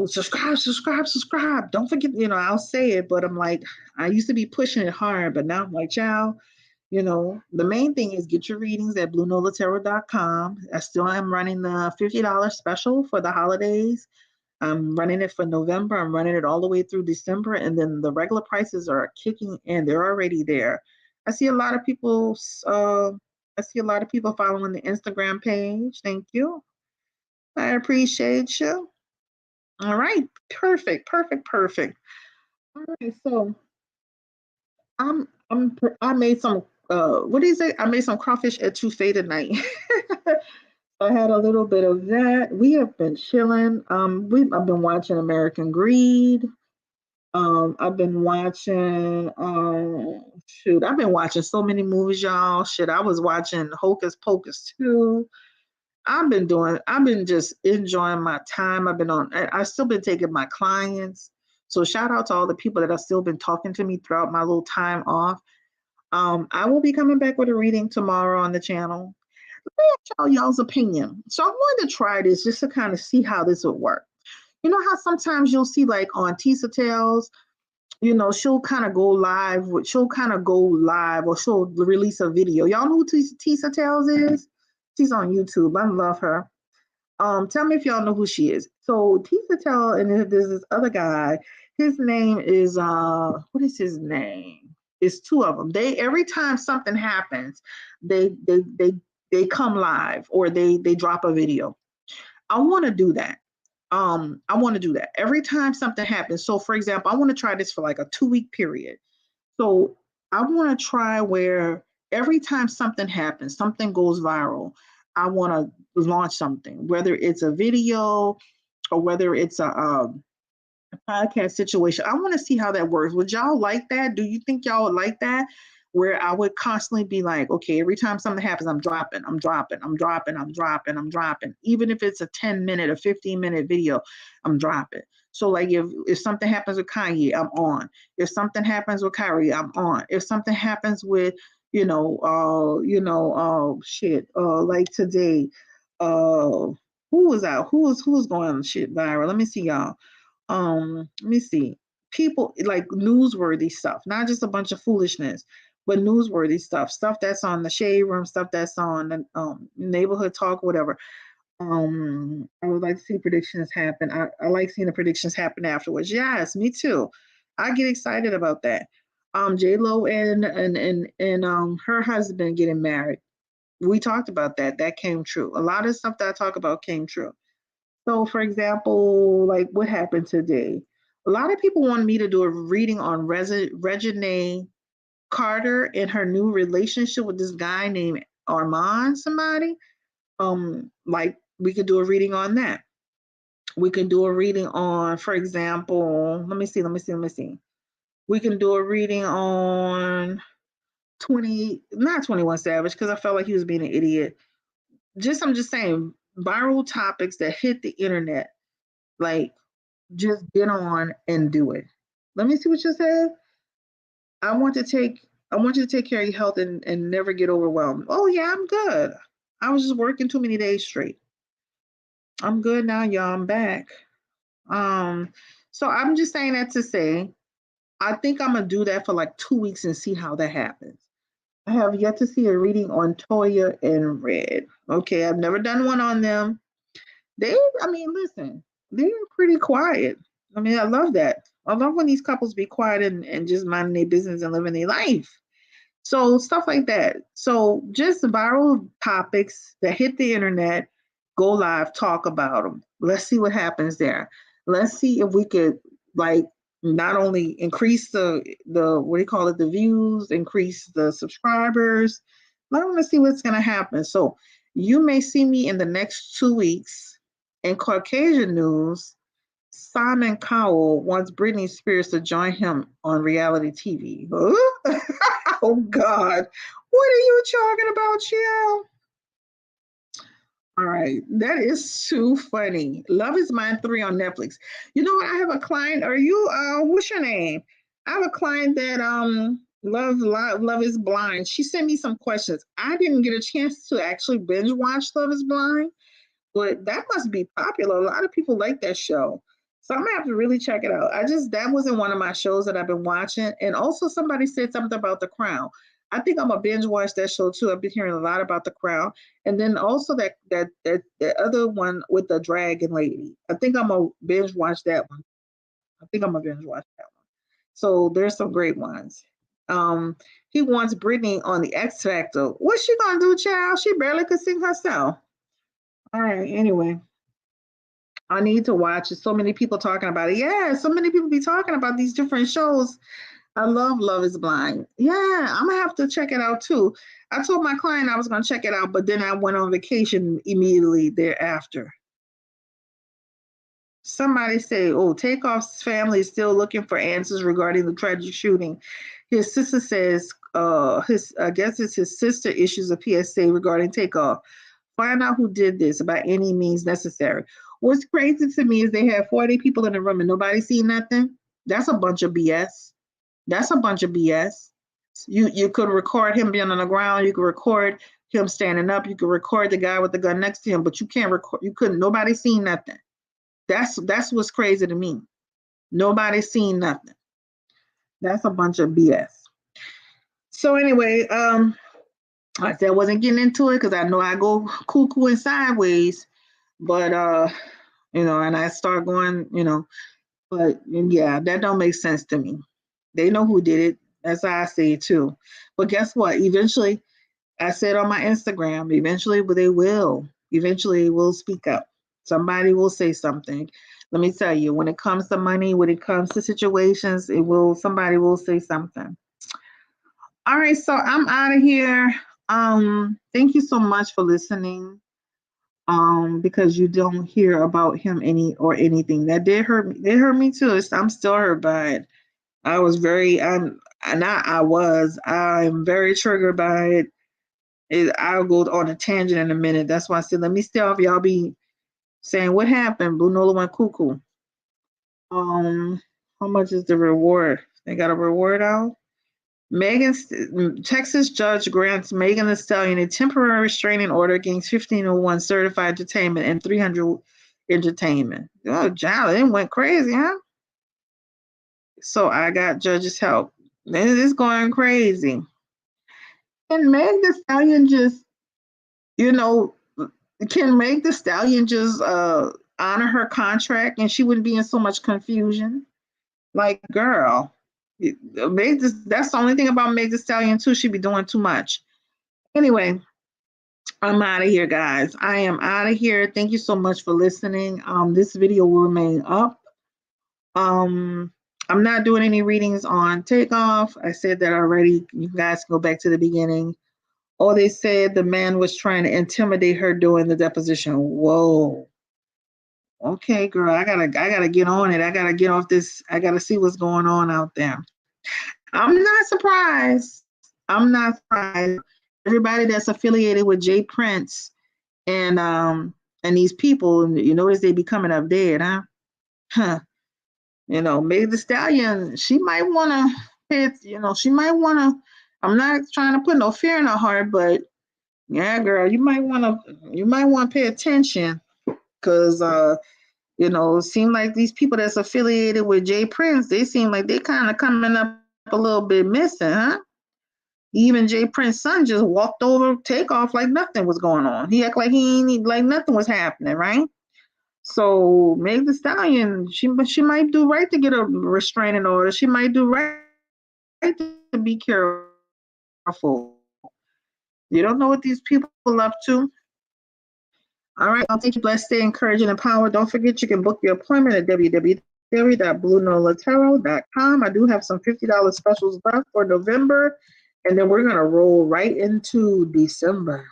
subscribe, subscribe, subscribe. Don't forget, I'll say it, but I'm like, I used to be pushing it hard, but now I'm like, child, the main thing is get your readings at bluenolatarot.com. I still am running the $50 special for the holidays. I'm running it for November. I'm running it all the way through December, and then the regular prices are kicking in. They're already there. I see a lot of people. I see a lot of people following the Instagram page. Thank you. I appreciate you. All right, perfect, perfect, perfect. All right, so I made some. What is it? I made some crawfish etouffee tonight. I had a little bit of that. We have been chilling. I've been watching American Greed. I've been watching, shoot, I've been watching so many movies, y'all. Shit, I was watching Hocus Pocus too. I've been just enjoying my time. I've still been taking my clients. So shout out to all the people that have still been talking to me throughout my little time off. I will be coming back with a reading tomorrow on the channel. Let me tell y'all's opinion. So I wanted to try this just to kind of see how this would work. You know how sometimes you'll see like on Tisa Tales, she'll kind of go live or she'll release a video. Y'all know who Tisa Tales is? She's on YouTube. I love her. Tell me if y'all know who she is. So Tisa Tell, and then there's this other guy. His name is what is his name? It's two of them. They every time something happens, they come live or they drop a video. I want to do that. I want to do that every time something happens. So for example, I want to try this for like a 2 week period. So I want to try where every time something happens, something goes viral, I want to launch something, whether it's a video or whether it's a podcast situation. I want to see how that works. Would y'all like that? Do you think y'all would like that? Where I would constantly be like, okay, every time something happens, I'm dropping, I'm dropping, I'm dropping, I'm dropping, I'm dropping. Even if it's a 10-minute or 15-minute video, I'm dropping. So like if something happens with Kanye, I'm on. If something happens with Kyrie, I'm on. If something happens with, shit, like today, who was out? Who's going on shit viral? Let me see y'all. Let me see. People like newsworthy stuff, not just a bunch of foolishness, but newsworthy stuff that's on the shade room, stuff that's on the neighborhood talk, whatever. I would like to see predictions happen. I like seeing the predictions happen afterwards. Yes, me too. I get excited about that. J Lo and her husband getting married. We talked about that. That came true. A lot of stuff that I talk about came true. So, for example, like what happened today? A lot of people wanted me to do a reading on Regine Carter and her new relationship with this guy named Armand, somebody. Like we could do a reading on that. We can do a reading on, for example, let me see. We can do a reading on not 21 Savage, because I felt like he was being an idiot. I'm just saying, viral topics that hit the internet, like just get on and do it. Let me see what you said. I want to take I want you to take care of your health and never get overwhelmed. Oh yeah, I'm good. I was just working too many days straight. I'm good now, y'all. I'm back. Um, so I'm just saying that to say I think I'm gonna do that for like 2 weeks and see how that happens. I have yet to see a reading on Toya and Red. Okay, I've never done one on them. Listen, they're pretty quiet. I mean, I love that. I love when these couples be quiet and just minding their business and living their life. So stuff like that. So just viral topics that hit the internet, go live, talk about them. Let's see what happens there. Let's see if we could like not only increase the what do you call it, the views, increase the subscribers. I want to see what's gonna happen. So you may see me in the next 2 weeks in Caucasian news. Simon Cowell wants Britney Spears to join him on reality TV. Huh? Oh God, what are you talking about, Chill? All right, that is too funny. Love is Mine 3 on Netflix. You know what? I have a client. Are you what's your name? I have a client that Love is Blind. She sent me some questions. I didn't get a chance to actually binge watch Love is Blind, but that must be popular. A lot of people like that show. So I'm gonna have to really check it out. That wasn't one of my shows that I've been watching. And also somebody said something about The Crown. I think I'm gonna binge watch that show too. I've been hearing a lot about The Crown. And then also that other one with the dragon lady. I think I'm gonna binge watch that one. I think I'm gonna binge watch that one. So there's some great ones. Um, he wants Brittany on the X Factor. What's she gonna do, child? She barely could sing herself. All right, anyway. I need to watch it. So many people talking about it. Yeah, so many people be talking about these different shows. I love Love is Blind. Yeah, I'm gonna have to check it out too. I told my client I was gonna check it out, but then I went on vacation immediately thereafter. Somebody say, oh, Takeoff's family is still looking for answers regarding the tragic shooting. His sister says his I guess it's his sister issues a PSA regarding Takeoff. Find out who did this by any means necessary. What's crazy to me is they had 40 people in the room and nobody seen nothing. That's a bunch of BS. That's a bunch of BS. You could record him being on the ground. You could record him standing up. You could record the guy with the gun next to him, but you can't record. You couldn't. Nobody seen nothing. That's what's crazy to me. Nobody seen nothing. That's a bunch of BS. So anyway, I said I wasn't getting into it because I know I go cuckoo and sideways, but and I start going, but yeah, that don't make sense to me. They know who did it. That's how I say it too. But guess what? Eventually, I said on my Instagram, eventually they will. Eventually will speak up. Somebody will say something. Let me tell you, when it comes to money, when it comes to situations, somebody will say something. All right, so I'm out of here. Thank you so much for listening. Because you don't hear about him anything. That did hurt me. It hurt me too. I'm still hurt by it. I was very I'm very triggered by it. I'll go on a tangent in a minute. That's why I said let me stay off. Y'all be saying what happened. Blue Nola went cuckoo. Um, how much is the reward? They got a reward out. Texas judge grants Megan Thee Stallion a temporary restraining order against 1501 certified entertainment and 300 entertainment. Oh, child, it went crazy, huh? So I got judge's help. This is going crazy. And Meg Thee Stallion just, you know, can Meg Thee Stallion just honor her contract and she wouldn't be in so much confusion? Like, girl, that's the only thing about Meg Thee Stallion too. She be doing too much. Anyway, I'm out of here, guys. I am out of here. Thank you so much for listening. This video will remain up. Um, I'm not doing any readings on Takeoff. I said that already. You guys can go back to the beginning. Oh, they said the man was trying to intimidate her during the deposition. Whoa. Okay, girl, I gotta get on it. I gotta get off this. I gotta see what's going on out there. I'm not surprised. I'm not surprised. Everybody that's affiliated with Jay Prince and these people, you notice they be coming up dead, huh? Huh. Meg Thee Stallion, she might wanna she might wanna I'm not trying to put no fear in her heart, but yeah, girl, you might wanna pay attention because it seems like these people that's affiliated with Jay Prince, they seem like they kind of coming up a little bit missing, huh? Even Jay Prince's son just walked over Takeoff like nothing was going on. He act like he ain't like nothing was happening, right? So Meg Thee Stallion, she might do right to get a restraining order. She might do right to be careful. You don't know what these people are up to. All right, I'll take you blessed, stay encouraged and empowered. Don't forget you can book your appointment at www.bluenolatarot.com. I do have some $50 specials left for November, and then we're gonna roll right into December.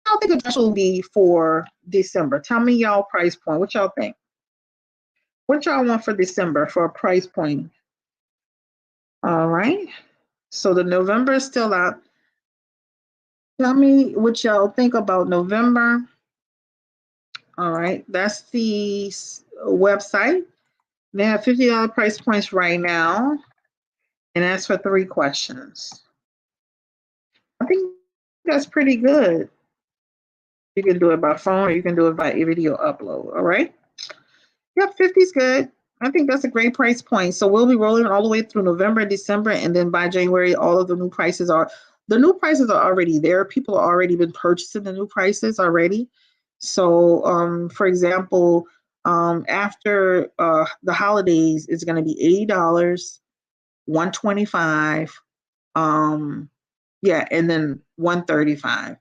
I don't think a special will be for December. Tell me y'all price point. What y'all think? What y'all want for December for a price point? All right. So the November is still out. Tell me what y'all think about November. All right. That's the website. They have $50 price points right now. And that's for 3 questions. I think that's pretty good. You can do it by phone or you can do it by video upload. All right. Yep, 50 is good. I think that's a great price point. So we'll be rolling all the way through November, December, and then by January, all of the new prices are already there. People have already been purchasing the new prices already. So, for example, after the holidays, it's going to be $80, 125, and then 135.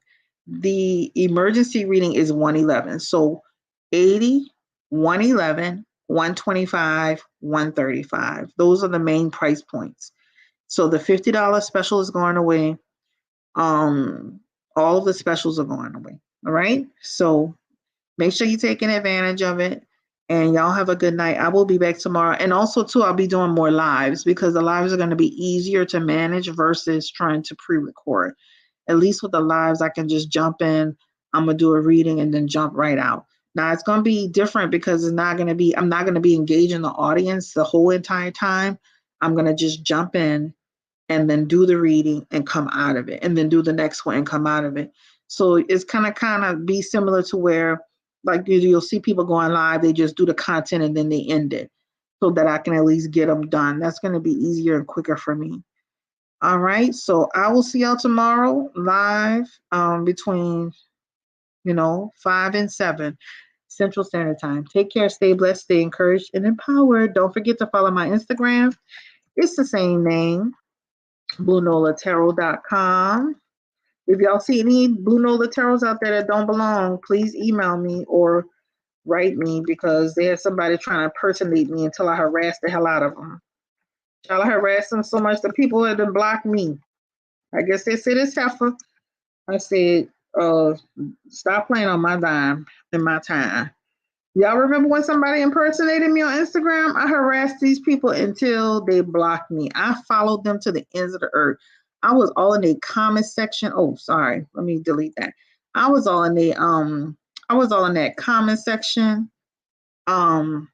The emergency reading is 111. So 80, 111, 125, 135. Those are the main price points. So the $50 special is going away. All of the specials are going away. All right. So make sure you're taking advantage of it. And y'all have a good night. I will be back tomorrow. And also, too, I'll be doing more lives because the lives are going to be easier to manage versus trying to pre-record. At least with the lives, I can just jump in. I'm going to do a reading and then jump right out. Now, it's going to be different because I'm not going to be engaging the audience the whole entire time. I'm going to just jump in and then do the reading and come out of it, and then do the next one and come out of it. So it's kind of be similar to where, like, you'll see people going live, they just do the content and then they end it so that I can at least get them done. That's going to be easier and quicker for me. All right. So I will see y'all tomorrow live between, 5 and 7 Central Standard Time. Take care, stay blessed, stay encouraged and empowered. Don't forget to follow my Instagram. It's the same name, BlueNolaTarot.com. If y'all see any Blue Nola tarots out there that don't belong, please email me or write me because there's somebody trying to impersonate me until I harass the hell out of them. Shall I harass them so much that people have been blocked me? I guess they said it's heifer. I said, stop playing on my dime and my time. Y'all remember when somebody impersonated me on Instagram? I harassed these people until they blocked me. I followed them to the ends of the earth. I was all in the comment section. Oh, sorry. Let me delete that. I was all in that comment section. I'm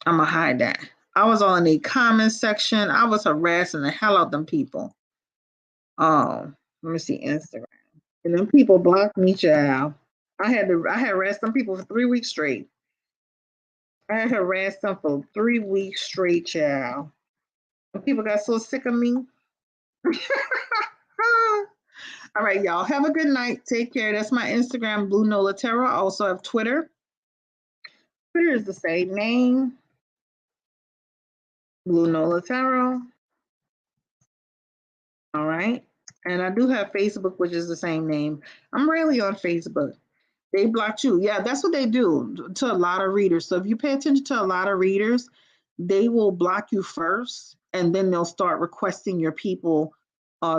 gonna hide that. I was all in the comment section. I was harassing the hell out of them people. Oh, let me see Instagram. And them people blocked me, child. I harassed them people for 3 weeks straight. I had harassed them for 3 weeks straight, child. And people got so sick of me. All right, y'all. Have a good night. Take care. That's my Instagram, Blue Nola Tarot. I also have Twitter. Twitter is the same name, Blue Nola Tarot. All right. And I do have Facebook, which is the same name. I'm rarely on Facebook. They blocked you. Yeah, that's what they do to a lot of readers. So if you pay attention to a lot of readers, they will block you first, and then they'll start requesting your people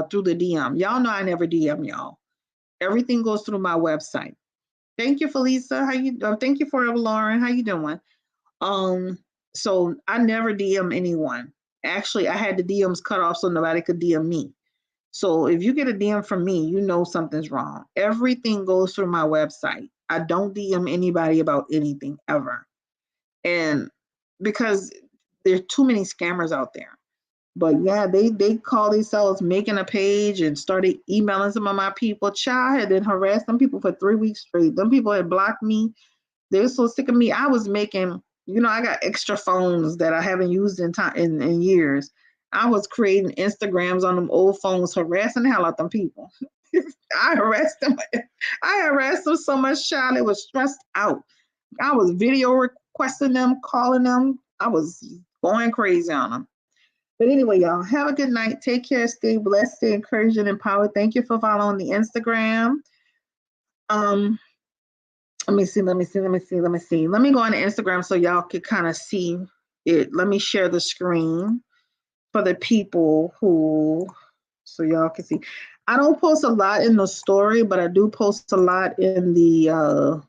through the DM. Y'all know I never DM y'all. Everything goes through my website. Thank you, Felisa. Thank you for Lauren. How you doing? So I never DM anyone. Actually, I had the DMs cut off so nobody could DM me. So if you get a DM from me, you know something's wrong. Everything goes through my website. I don't DM anybody about anything ever. And because there's too many scammers out there. But yeah, they call themselves making a page and started emailing some of my people. Child had been harassed them people for 3 weeks straight. Them people had blocked me. They were so sick of me. I was making, I got extra phones that I haven't used in years. I was creating Instagrams on them old phones, harassing the hell out them people. I harassed them. I harassed them so much, child. It was stressed out. I was video requesting them, calling them. I was going crazy on them. But anyway, y'all, have a good night. Take care. Stay blessed. Stay encouraged and empowered. Thank you for following the Instagram. Let me see. Let me go on the Instagram so y'all can kind of see it. Let me share the screen for the people so y'all can see. I don't post a lot in the story, but I do post a lot in the,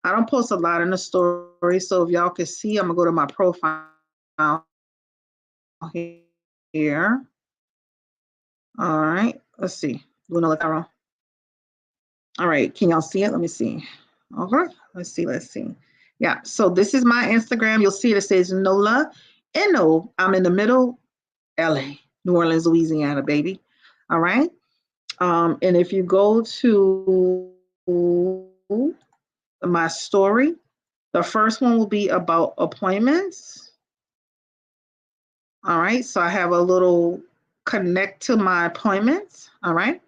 I don't post a lot in the story. So if y'all can see, I'm gonna go to my profile here. All right, let's see. All right, can y'all see it? Let me see. Okay, let's see. Yeah, so this is my Instagram. You'll see it says Nola, N-O. I'm in the middle. LA, New Orleans, Louisiana, baby. All right. And if you go to my story, the first one will be about appointments. All right. So I have a little connect to my appointments. All right.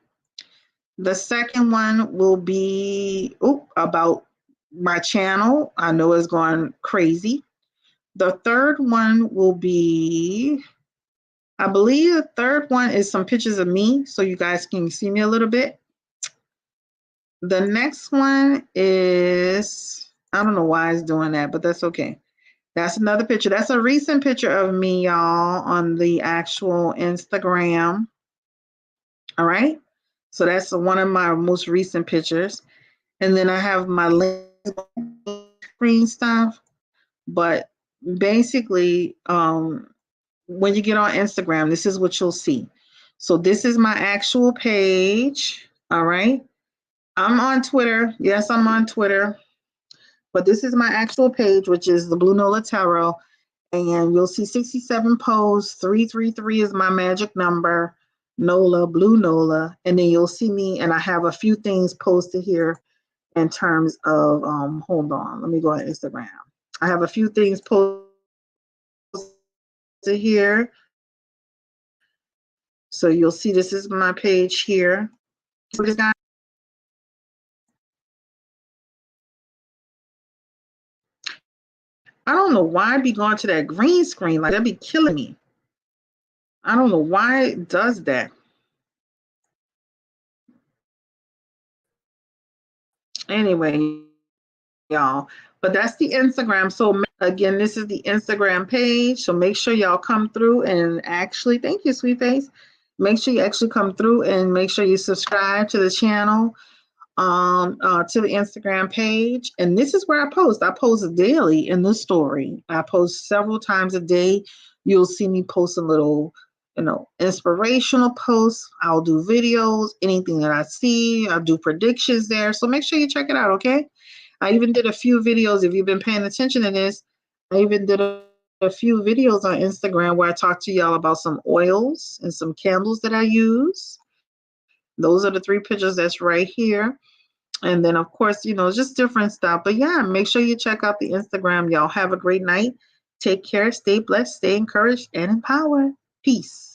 The second one will be about my channel. I know it's going crazy. The third one will be, I believe the third one is some pictures of me so you guys can see me a little bit. The next one is, I don't know why it's doing that, but that's okay. That's another picture. That's a recent picture of me, y'all, on the actual Instagram. All right. So that's one of my most recent pictures. And then I have my screen stuff. But basically, when you get on Instagram, this is what you'll see. So this is my actual page. All right. I'm on Twitter. Yes, I'm on Twitter. But this is my actual page, which is the Blue Nola Tarot. And you'll see 67 posts. 333 is my magic number. Nola, Blue Nola. And then you'll see me, and I have a few things posted here in terms of, hold on, let me go on Instagram. I have a few things posted here. So you'll see this is my page here. I don't know why I be going to that green screen. Like, that'd be killing me. I don't know why it does that. Anyway, y'all. But that's the Instagram. So again, this is the Instagram page. So make sure y'all come through and actually, thank you, sweet face. Make sure you actually come through and make sure you subscribe to the channel, to the Instagram page. And this is where I post. I post daily in the story. I post several times a day. You'll see me post a little, inspirational posts. I'll do videos, anything that I see. I'll do predictions there. So make sure you check it out, okay? I even did a few videos. If you've been paying attention to this, I even did a few videos on Instagram where I talked to y'all about some oils and some candles that I use. Those are the 3 pictures that's right here. And then, of course, just different stuff. But yeah, make sure you check out the Instagram. Y'all have a great night. Take care. Stay blessed. Stay encouraged and empowered. Peace.